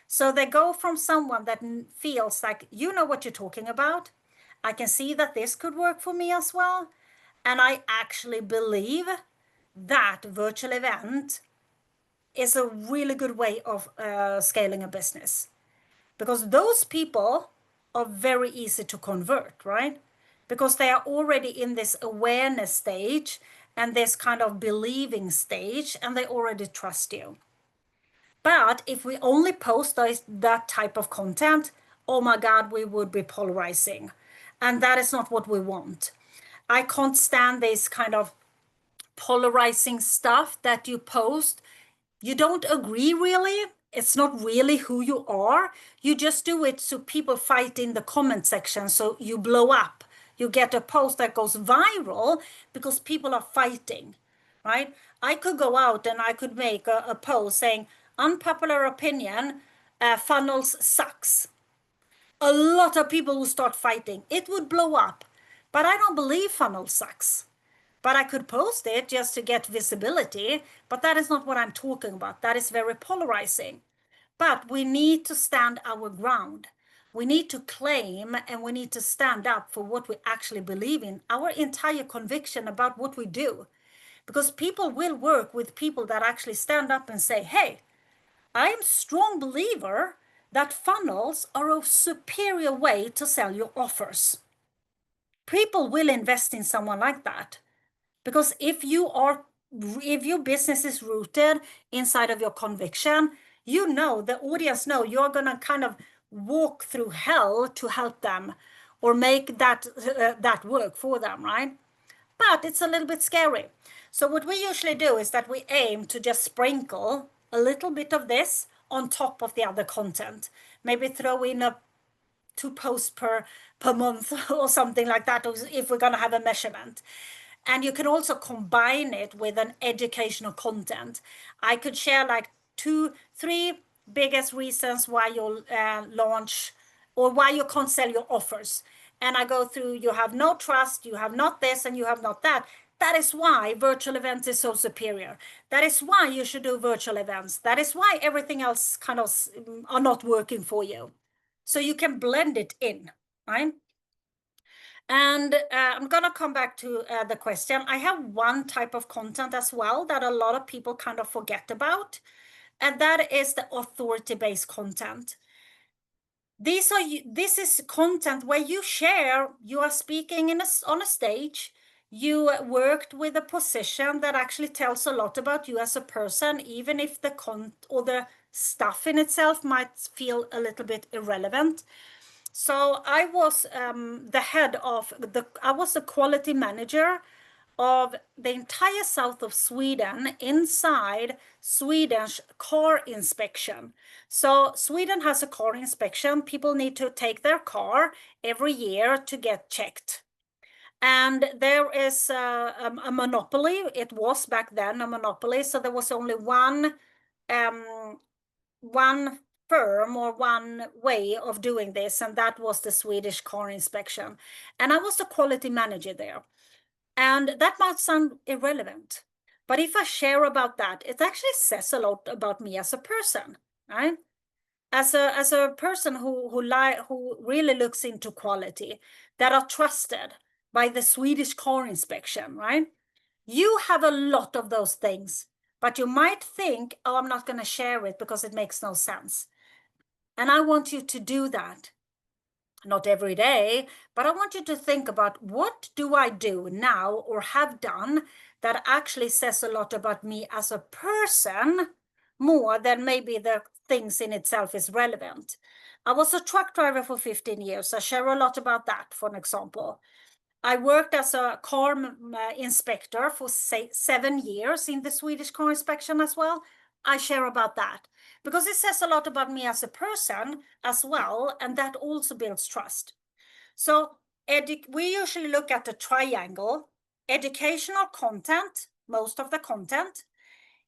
So they go from someone that feels like, you know what you're talking about. I can see that this could work for me as well. And I actually believe that virtual event is a really good way of scaling a business. Because those people are very easy to convert, right? Because they are already in this awareness stage and this kind of believing stage, and they already trust you. But if we only post that type of content, oh my God, we would be polarizing. And that is not what we want. I can't stand this kind of polarizing stuff that you post. You don't agree really. It's not really who you are. You just do it so people fight in the comment section. So you blow up. You get a post that goes viral because people are fighting, right? I could go out and I could make a post saying, unpopular opinion, funnels sucks. A lot of people will start fighting. It would blow up. But I don't believe funnel sucks. But I could post it just to get visibility. But that is not what I'm talking about. That is very polarizing. But we need to stand our ground. We need to claim and we need to stand up for what we actually believe in, our entire conviction about what we do. Because people will work with people that actually stand up and say, hey, I'm a strong believer that funnels are a superior way to sell your offers. People will invest in someone like that. Because if your business is rooted inside of your conviction, you know, the audience know you're going to kind of walk through hell to help them or make that work for them, right? But it's a little bit scary. So what we usually do is that we aim to just sprinkle a little bit of this on top of the other content. Maybe throw in a 2 posts per month or something like that, if we're going to have a measurement. And you can also combine it with an educational content. I could share like 3 biggest reasons why you'll launch or why you can't sell your offers. And I go through, you have no trust, you have not this, and you have not that. That is why virtual events is so superior. That is why you should do virtual events. That is why everything else kind of are not working for you. So you can blend it in, right? And I'm going to come back to the question. I have one type of content as well that a lot of people kind of forget about, and that is the authority-based content. This is content where you share, you are speaking on a stage, you worked with a position that actually tells a lot about you as a person, even if the stuff in itself might feel a little bit irrelevant. So I was I was the quality manager of the entire south of Sweden inside Sweden's car inspection. So Sweden has a car inspection. People need to take their car every year to get checked. And there is a monopoly. It was back then a monopoly. So there was only one firm or one way of doing this, and that was the Swedish car inspection. And I was the quality manager there. And that might sound irrelevant, but if I share about that, it actually says a lot about me as a person, right? As a person who really looks into quality, that are trusted by the Swedish car inspection, right? You have a lot of those things, but you might think, oh, I'm not going to share it because it makes no sense. And I want you to do that. Not every day, but I want you to think about, what do I do now or have done that actually says a lot about me as a person, more than maybe the things in itself is relevant. I was a truck driver for 15 years. I share a lot about that, for an example. I worked as a car inspector for 7 years in the Swedish car inspection as well. I share about that because it says a lot about me as a person as well, and that also builds trust. So we usually look at the triangle: educational content, most of the content,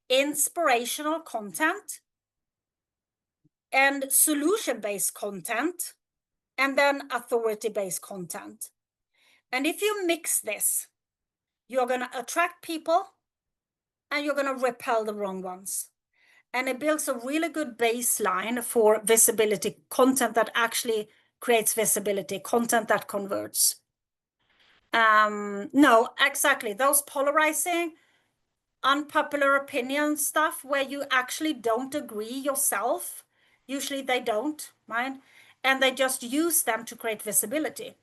inspirational content, and solution-based content, and then authority-based content. And if you mix this, you're going to attract people and you're going to repel the wrong ones. And it builds a really good baseline for visibility, content that actually creates visibility, content that converts. No, exactly. Those polarizing, unpopular opinion stuff where you actually don't agree yourself, usually they don't, right? And they just use them to create visibility.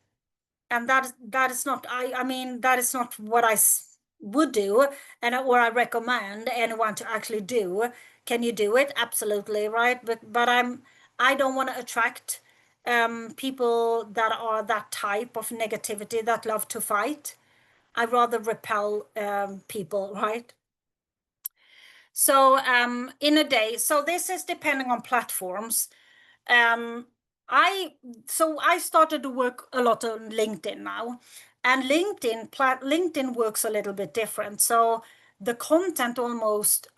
And that is not, I mean, that is not what I would do, and or I recommend anyone to actually do. Can you do it? Absolutely, right? But I don't want to attract people that are that type of negativity, that love to fight. I rather repel people, right? So in a day, so this is depending on platforms. Um, I started to work a lot on LinkedIn now, and LinkedIn works a little bit different. So the content almost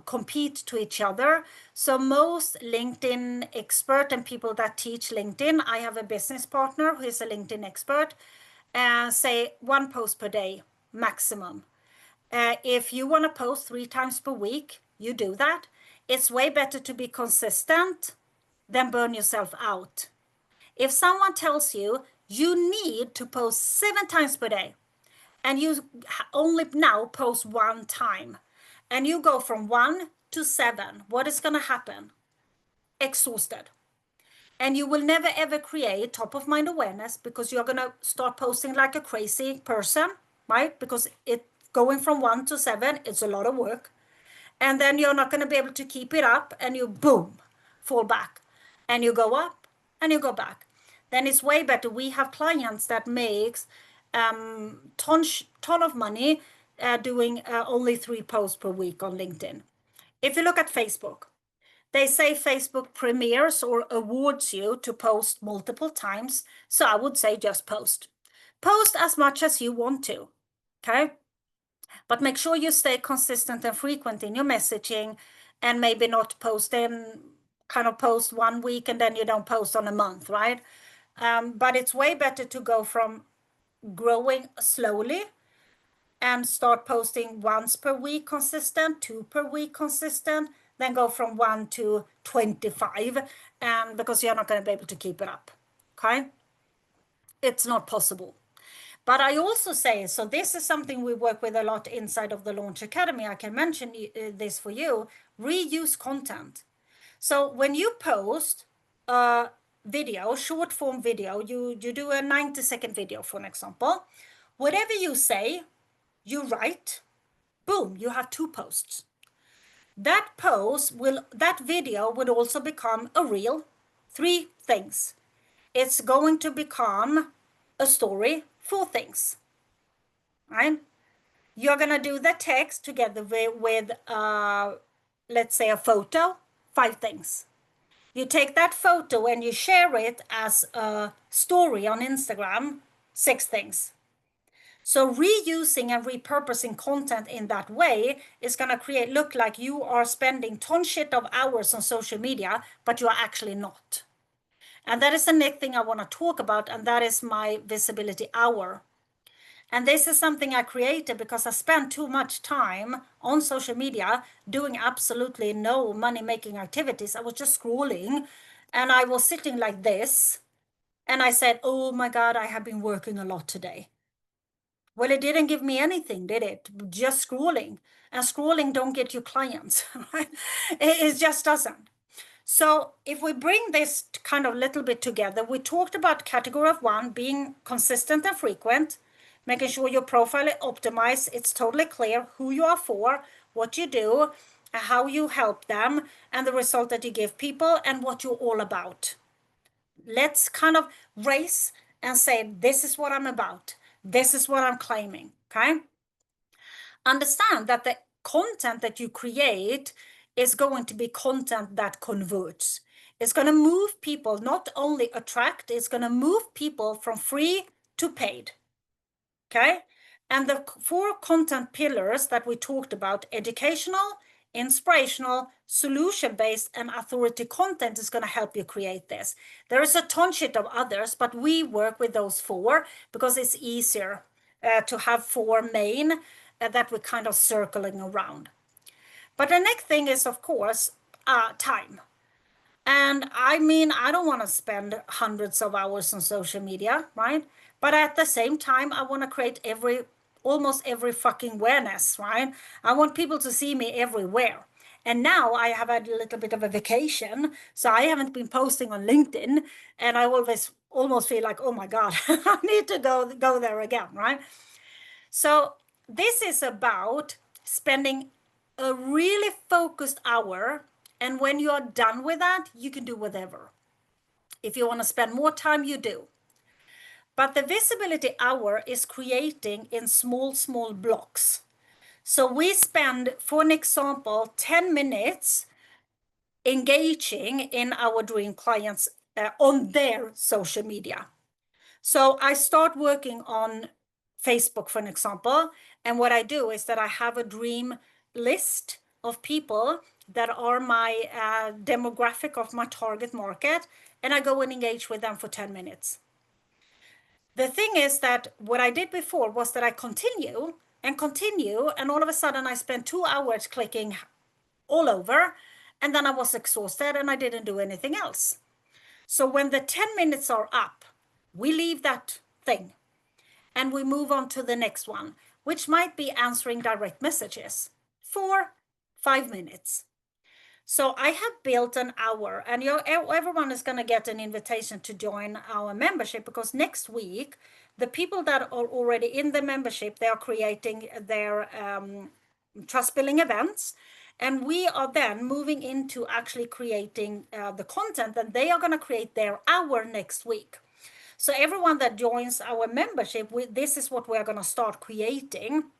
compete to each other. So most LinkedIn expert and people that teach LinkedIn, I have a business partner who is a LinkedIn expert, and say 1 post per day maximum. If you want to post 3 times per week, you do that. It's way better to be consistent than burn yourself out. If someone tells you you need to post 7 times per day and you only now post 1 time and you go from 1 to 7, what is going to happen? Exhausted. And you will never ever create top of mind awareness because you're going to start posting like a crazy person, right? Because it going from 1 to 7, it's a lot of work. And then you're not going to be able to keep it up, and you boom, fall back, and you go up and you go back. Then it's way better. We have clients that makes ton of money doing only 3 posts per week on LinkedIn. If you look at Facebook, they say Facebook premieres or awards you to post multiple times. So I would say just post. Post as much as you want to, okay? But make sure you stay consistent and frequent in your messaging, and maybe not post post 1 week and then you don't post on a month, right? But it's way better to go from growing slowly and start posting once per week consistent, 2 per week consistent, then go from 1 to 25, because you're not going to be able to keep it up, okay? It's not possible. But I also say, so this is something we work with a lot inside of the Launch Academy. I can mention this for you: reuse content. So when you post a video, short form video, you do a 90-second video, for an example, whatever you say, you write, boom, you have 2 posts. That video would also become a reel. 3 things. it's going to become a story, 4 things, right? You're going to do the text together with let's say a photo, 5 things. You take that photo and you share it as a story on Instagram, 6 things. So reusing and repurposing content in that way is going to create look like you are spending ton shit of hours on social media, but you are actually not. And that is the next thing I want to talk about, and that is my visibility hour. And this is something I created because I spent too much time on social media doing absolutely no money making activities. I was just scrolling and I was sitting like this and I said, oh my God, I have been working a lot today. Well, it didn't give me anything, did it? Just scrolling. And scrolling don't get you clients, right? It just doesn't. So if we bring this kind of little bit together, we talked about category of 1 being consistent and frequent, making sure your profile is optimized, it's totally clear who you are for, what you do, how you help them, and the result that you give people, and what you're all about. Let's kind of race and say, this is what I'm about. This is what I'm claiming, okay? Understand that the content that you create is going to be content that converts. It's going to move people, not only attract, it's going to move people from free to paid, okay? And the 4 content pillars that we talked about, educational, inspirational, solution-based, and authority content is going to help you create this. There is a ton shit of others, but we work with those 4 because it's easier to have 4 main that we're kind of circling around. But the next thing is, of course, time. And I mean, I don't want to spend hundreds of hours on social media, right? But at the same time, I want to create almost every fucking awareness, right? I want people to see me everywhere. And now I have had a little bit of a vacation, so I haven't been posting on LinkedIn, and I always almost feel like, oh my God, I need to go there again, right? So this is about spending a really focused hour, and when you are done with that, you can do whatever. If you want to spend more time, you do. But the visibility hour is creating in small blocks. So we spend, for an example, 10 minutes engaging in our dream clients on their social media. So I start working on Facebook, for an example, and what I do is that I have a dream list of people that are my demographic of my target market, and I go and engage with them for 10 minutes. The thing is that what I did before was that I continue, and all of a sudden I spent 2 hours clicking all over, and then I was exhausted and I didn't do anything else. So when the 10 minutes are up, we leave that thing and we move on to the next one, which might be answering direct messages for 5 minutes. So I have built an hour, and everyone is going to get an invitation to join our membership, because next week, the people that are already in the membership, they are creating their trust building events. And we are then moving into actually creating the content, and they are going to create their hour next week. So everyone that joins our membership, this is what we're going to start creating,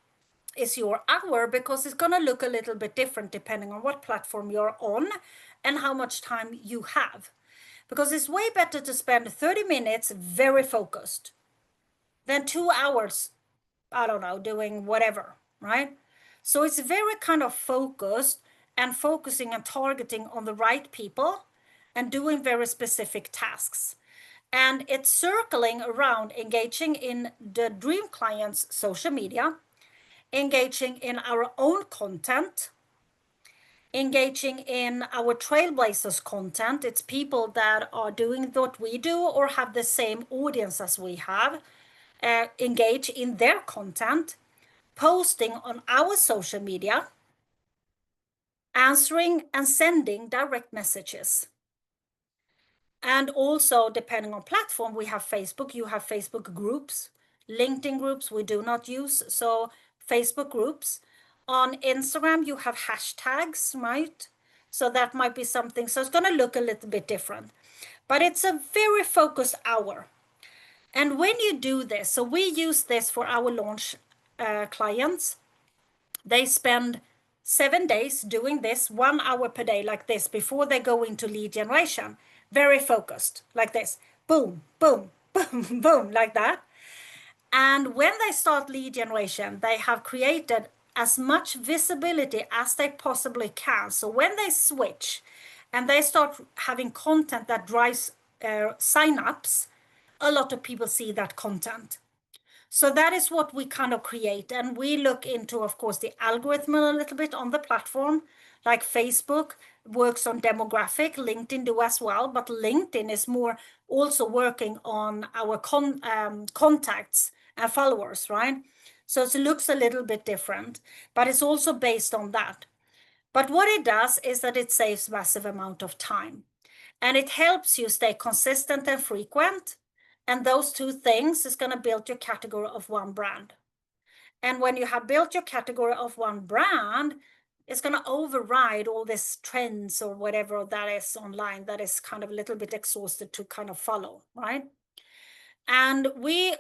is your hour, because it's going to look a little bit different depending on what platform you're on and how much time you have. Because it's way better to spend 30 minutes very focused than 2 hours, I don't know, doing whatever, right? So it's very kind of focused, and focusing and targeting on the right people and doing very specific tasks. And it's circling around engaging in the dream client's social media, engaging in our own content, engaging in our trailblazers content. It's people that are doing what we do or have the same audience as we have, engage in their content, posting on our social media, answering and sending direct messages. And also, depending on platform, we have Facebook, you have Facebook groups, LinkedIn groups we do not use, so Facebook groups. On Instagram, you have hashtags, right? So that might be something, so it's going to look a little bit different. but it's a very focused hour. And when you do this, so we use this for our launch clients. They spend 7 days doing this, 1 hour per day, like this, before they go into lead generation. Very focused, like this. Boom, boom, boom, boom, like that. And when they start lead generation, they have created as much visibility as they possibly can. So when they switch and they start having content that drives signups, a lot of people see that content. So that is what we kind of create. And we look into, of course, the algorithm a little bit on the platform. Like Facebook works on demographic, LinkedIn do as well, but LinkedIn is more also working on our contacts and followers, right? So it looks a little bit different, but it's also based on that. But what it does is that it saves massive amount of time, and it helps you stay consistent and frequent. And those two things is going to build your category of one brand. And when you have built your category of one brand, it's going to override all these trends or whatever that is online that is kind of a little bit exhausted to kind of follow, right? And we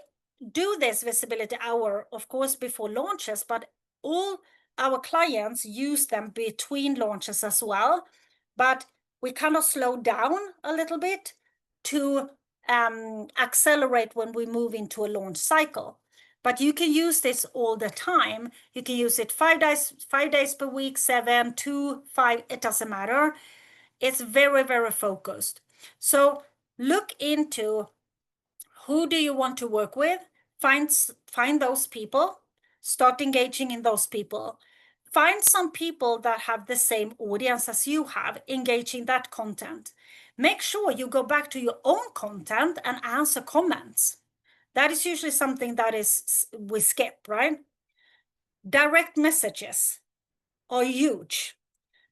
do this visibility hour, of course, before launches, but all our clients use them between launches as well. But we kind of slow down a little bit to accelerate when we move into a launch cycle. But you can use this all the time. You can use it 5 days per week, 7, 2, 5, it doesn't matter. It's very, very focused. So look into who do you want to work with? Find those people, start engaging in those people. Find some people that have the same audience as you have, engaging that content. Make sure you go back to your own content and answer comments. That is usually something that we skip, right? Direct messages are huge,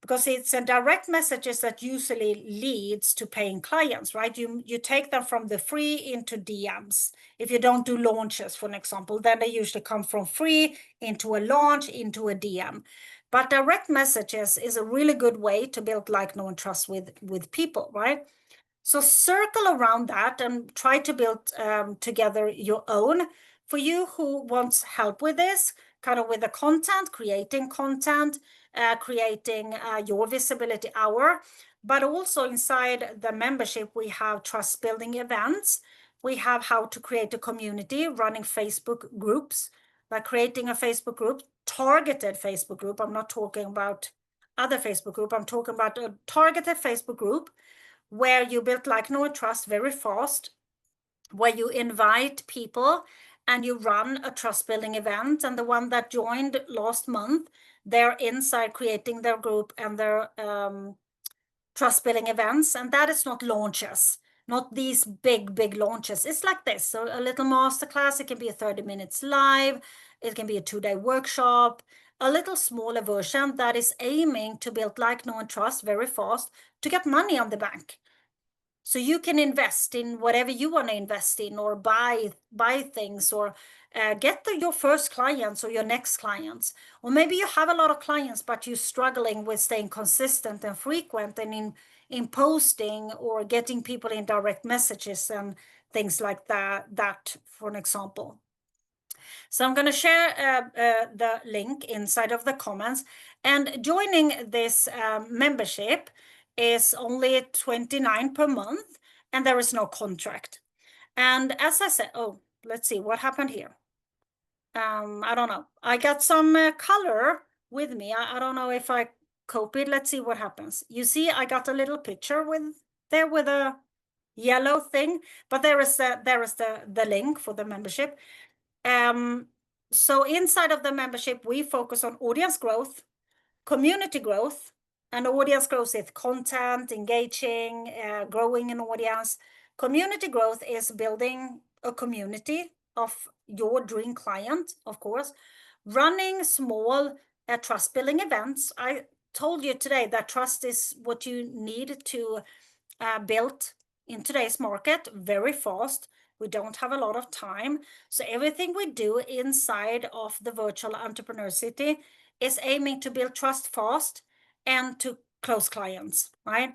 because it's a direct messages that usually leads to paying clients, right? You take them from the free into DMs. If you don't do launches, for an example, then they usually come from free into a launch, into a DM. But direct messages is a really good way to build like, know, and trust with people, right? So circle around that and try to build together your own. For you who wants help with this, kind of with the content, creating content, creating your visibility hour, but also inside the membership, we have trust building events. We have how to create a community, running Facebook groups, like creating a Facebook group, targeted Facebook group. I'm not talking about other Facebook group. I'm talking about a targeted Facebook group where you build like, know, and trust very fast, where you invite people and you run a trust building event. And the one that joined last month, they're inside creating their group and their trust building events. And that is not launches, not these big launches. It's like this. So a little masterclass, it can be a 30 minutes live, it can be a 2-day workshop, a little smaller version that is aiming to build like, know, and trust very fast to get money on the bank. So you can invest in whatever you want to invest in, or buy things, or get your first clients or your next clients. Or maybe you have a lot of clients, but you're struggling with staying consistent and frequent and in posting or getting people in direct messages and things like that, for an example. So I'm going to share the link inside of the comments. And joining this membership is only $29 per month, and there is no contract. And as I said, oh, let's see what happened here. I don't know. I got some color with me. I don't know if I copied. Let's see what happens. You see, I got a little picture with a yellow thing, but there is the link for the membership. So inside of the membership, we focus on audience growth, community growth, and audience growth is content, engaging, growing an audience. Community growth is building a community of your dream client, of course, running small trust building events. I told you today that trust is what you need to build in today's market very fast. We don't have a lot of time. So everything we do inside of the virtual entrepreneur city is aiming to build trust fast and to close clients, right?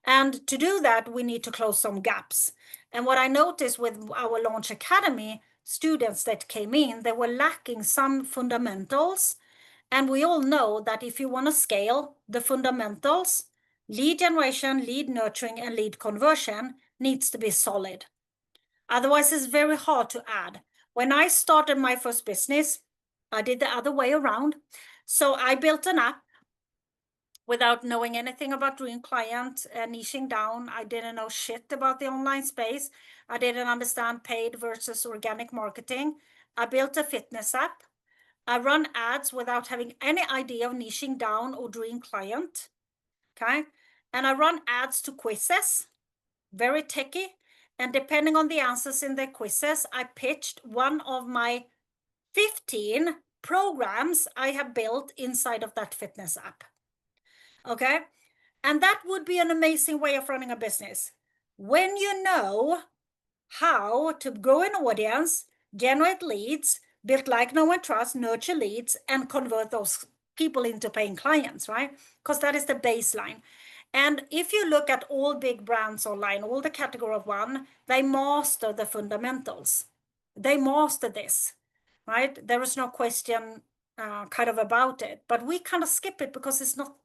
And to do that, we need to close some gaps. And what I noticed with our Launch Academy students that came in, they were lacking some fundamentals. And we all know that if you want to scale, the fundamentals, lead generation, lead nurturing, and lead conversion needs to be solid. Otherwise, it's very hard to add. When I started my first business, I did the other way around. So I built an app without knowing anything about dream client, niching down. I didn't know shit about the online space. I didn't understand paid versus organic marketing. I built a fitness app. I run ads without having any idea of niching down or dream client. Okay. And I run ads to quizzes, very techy. And depending on the answers in the quizzes, I pitched one of my 15 programs I have built inside of that fitness app. Okay. And that would be an amazing way of running a business. When you know how to grow an audience, generate leads, build like, know, and trust, nurture leads, and convert those people into paying clients, right? Because that is the baseline. And if you look at all big brands online, all the category of one, they master the fundamentals. They master this, right? There is no question kind of about it, but we kind of skip it because it's not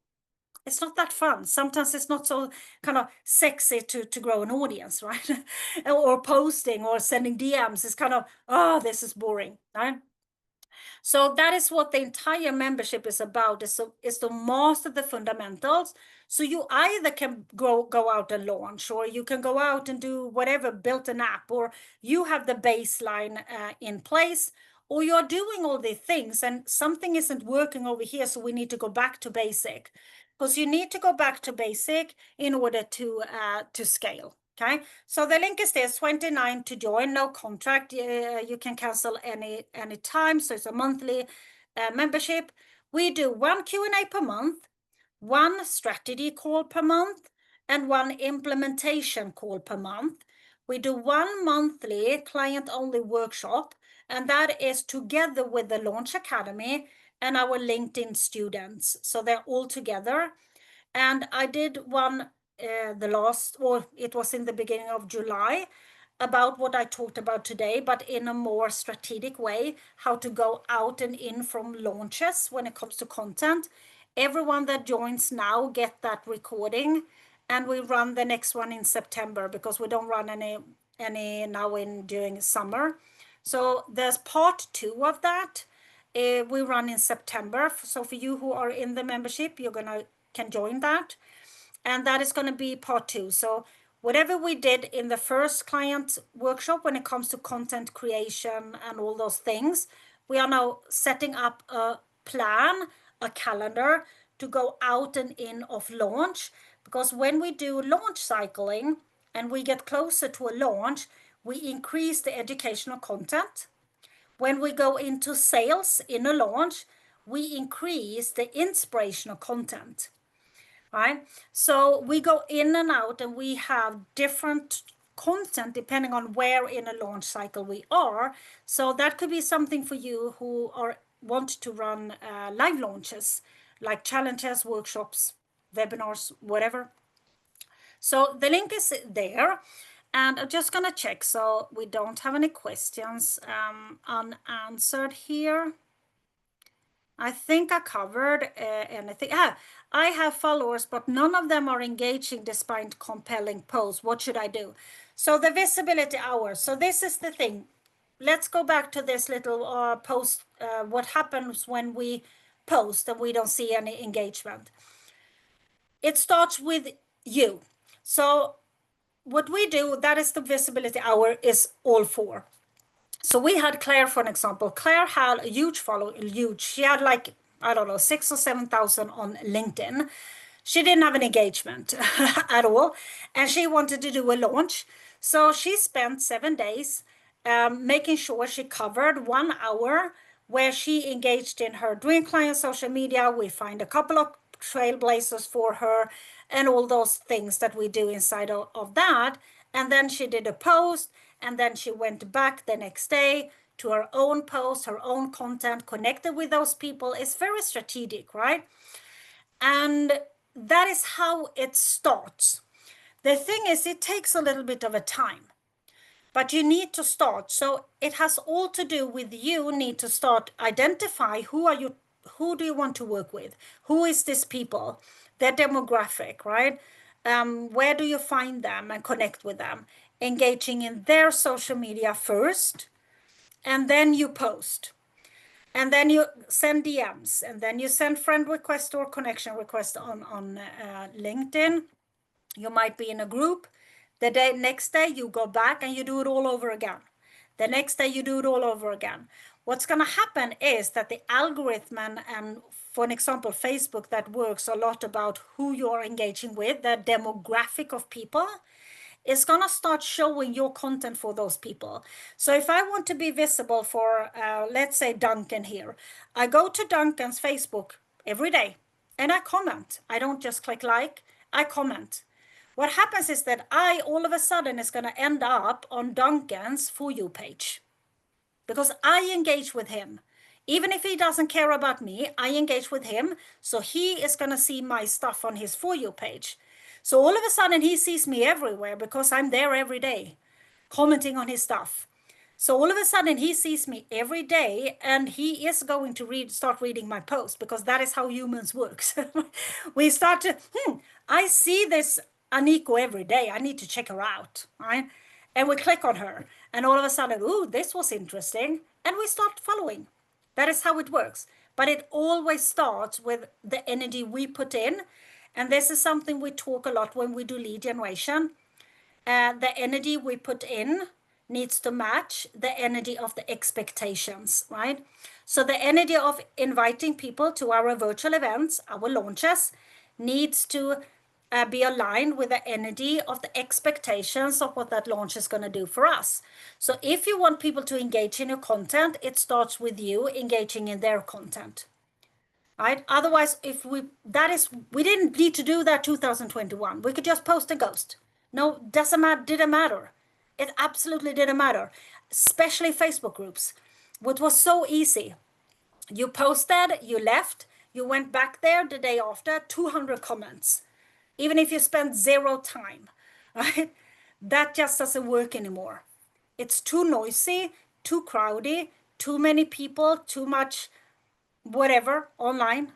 that fun. Sometimes it's not so kind of sexy to grow an audience, right? Or posting or sending DMs is kind of, oh, this is boring, right? So that is what the entire membership is about, is to master the fundamentals. So you either can go out and launch, or you can go out and do whatever, build an app, or you have the baseline in place, or you're doing all these things and something isn't working over here, so we need to go back to basic. Because you need to go back to basic in order to scale. Okay, so the link is there, 29 to join, no contract. You can cancel any time. So it's a monthly membership. We do one Q&A per month, one strategy call per month, and one implementation call per month. We do one monthly client-only workshop, and that is together with the Launch Academy and our LinkedIn students. So they're all together. And I did one it was in the beginning of July, about what I talked about today, but in a more strategic way, how to go out and in from launches when it comes to content. Everyone that joins now get that recording, and we run the next one in September because we don't run any now during summer. So there's part 2 of that. We run in September. So for you who are in the membership, can join that. And that is going to be part 2. So whatever we did in the first client workshop when it comes to content creation and all those things, we are now setting up a plan, a calendar to go out and in of launch. Because when we do launch cycling and we get closer to a launch, we increase the educational content. When we go into sales in a launch, we increase the inspirational content. Right? So we go in and out, and we have different content depending on where in a launch cycle we are. So that could be something for you who want to run live launches, like challenges, workshops, webinars, whatever. So the link is there, and I'm just gonna check so we don't have any questions unanswered here. I think I covered anything. I have followers, but none of them are engaging despite compelling posts. What should I do? So the visibility hours. So this is the thing. Let's go back to this little post. What happens when we post and we don't see any engagement? It starts with you. So what we do, that is the visibility hour, is all for. So we had Claire, for an example. Claire had a huge following, huge. She had like, I don't know, 6,000 or 7,000 on LinkedIn. She didn't have an engagement at all, and she wanted to do a launch. So she spent 7 days making sure she covered 1 hour where she engaged in her dream client social media. We find a couple of trailblazers for her and all those things that we do inside of that. And then she did a post, and then she went back the next day to her own post, her own content, connected with those people. It's very strategic, right? And that is how it starts. The thing is, it takes a little bit of a time, but you need to start. So it has all to do with you need to start identify who do you want to work with? Who is this people? Their demographic, right? Where do you find them and connect with them? Engaging in their social media first, and then you post. And then you send DMs, and then you send friend request or connection request on LinkedIn. You might be in a group. The next day you go back and you do it all over again. The next day you do it all over again. What's going to happen is that the algorithm and for an example, Facebook, that works a lot about who you're engaging with, the demographic of people, is going to start showing your content for those people. So if I want to be visible for, let's say, Duncan here, I go to Duncan's Facebook every day and I comment. I don't just click like, I comment. What happens is that I all of a sudden is going to end up on Duncan's For You page because I engage with him. Even if he doesn't care about me, I engage with him. So he is going to see my stuff on his For You page. So all of a sudden he sees me everywhere because I'm there every day commenting on his stuff. So all of a sudden he sees me every day and he is going to start reading my post because that is how humans work. We start to, I see this Aniko every day. I need to check her out, right? And we click on her and all of a sudden, ooh, this was interesting. And we start following. That is how it works. But it always starts with the energy we put in. And this is something we talk a lot when we do lead generation. The energy we put in needs to match the energy of the expectations, right? So the energy of inviting people to our virtual events, our launches, needs to be aligned with the energy of the expectations of what that launch is going to do for us. So if you want people to engage in your content, it starts with you engaging in their content. Right? Otherwise, if we didn't need to do that 2021. We could just post a ghost. No, didn't matter. It absolutely didn't matter. Especially Facebook groups. What was so easy. You posted, you left, you went back there the day after, 200 comments. Even if you spent zero time, right? That just doesn't work anymore. It's too noisy, too crowded, too many people, too much whatever online,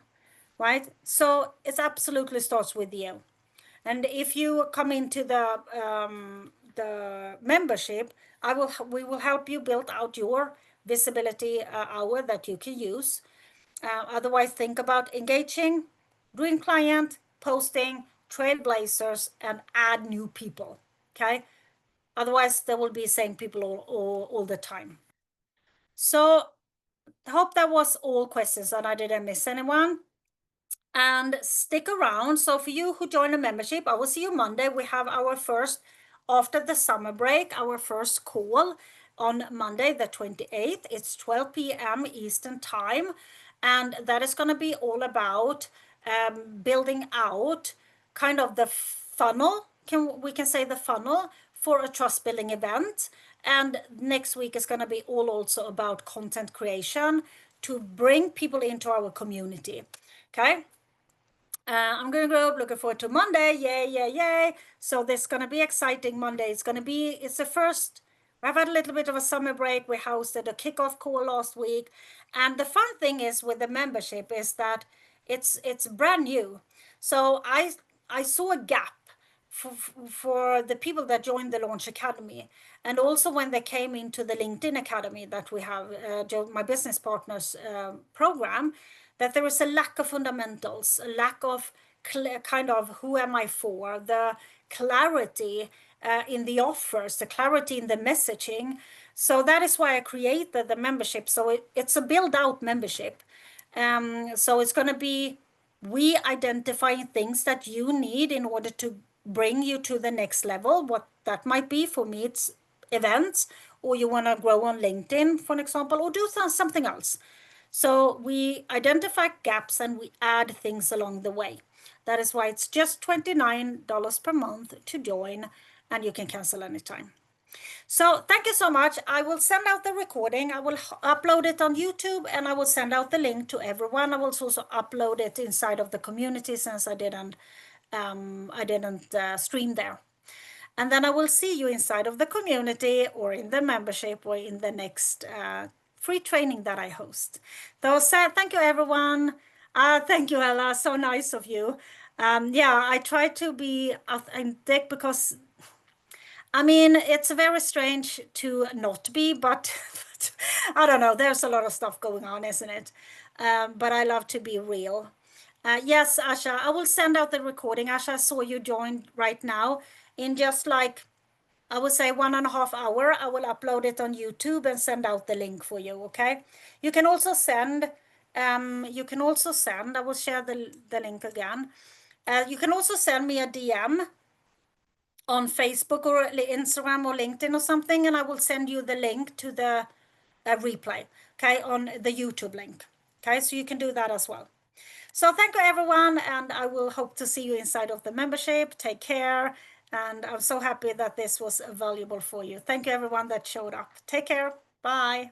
right? So it absolutely starts with you. And if you come into the membership, we will help you build out your visibility hour that you can use. Otherwise, think about engaging, doing client, posting, trailblazers, and add new people. Okay. Otherwise, there will be same people all the time. So I hope that was all questions and I didn't miss anyone. And stick around. So for you who join the membership, I will see you Monday. We have our first, after the summer break, our first call on Monday, the 28th. It's 12 p.m. Eastern time. And that is going to be all about building out kind of the funnel, we can say the funnel for a trust building event. And next week is going to be all also about content creation to bring people into our community. Okay. I'm going to go looking forward to Monday. Yay, yay, yay. So this is going to be exciting Monday. It's the first, we've had a little bit of a summer break. We hosted a kickoff call last week. And the fun thing is with the membership is that it's brand new. So I saw a gap for the people that joined the Launch Academy. And also when they came into the LinkedIn Academy that we have, my business partners program, that there is a lack of fundamentals, a lack of kind of who am I for, the clarity in the offers, the clarity in the messaging. So that is why I created the membership. So it's a build out membership. So it's going to be we identifying things that you need in order to bring you to the next level. What that might be for me, it's events, or you want to grow on LinkedIn, for example, or do something else. So we identify gaps and we add things along the way. That is why it's just $29 per month to join, and you can cancel anytime. So thank you so much. I will send out the recording. I will upload it on YouTube and I will send out the link to everyone. I will also upload it inside of the community since I didn't stream there. And then I will see you inside of the community or in the membership or in the next free training that I host. So thank you, everyone. Thank you, Ella. So nice of you. Yeah, I try to be authentic because I mean, it's very strange to not be, but I don't know. There's a lot of stuff going on, isn't it? But I love to be real. Yes, Asha, I will send out the recording. Asha, I saw you joined right now. In just like, I would say 1.5 hours, I will upload it on YouTube and send out the link for you, okay? You can also send, I will share the link again. You can also send me a DM on Facebook or Instagram or LinkedIn or something, and I will send you the link to the replay, okay, on the YouTube link. Okay, so you can do that as well. So thank you, everyone, and I will hope to see you inside of the membership. Take care, and I'm so happy that this was valuable for you. Thank you, everyone that showed up. Take care. Bye.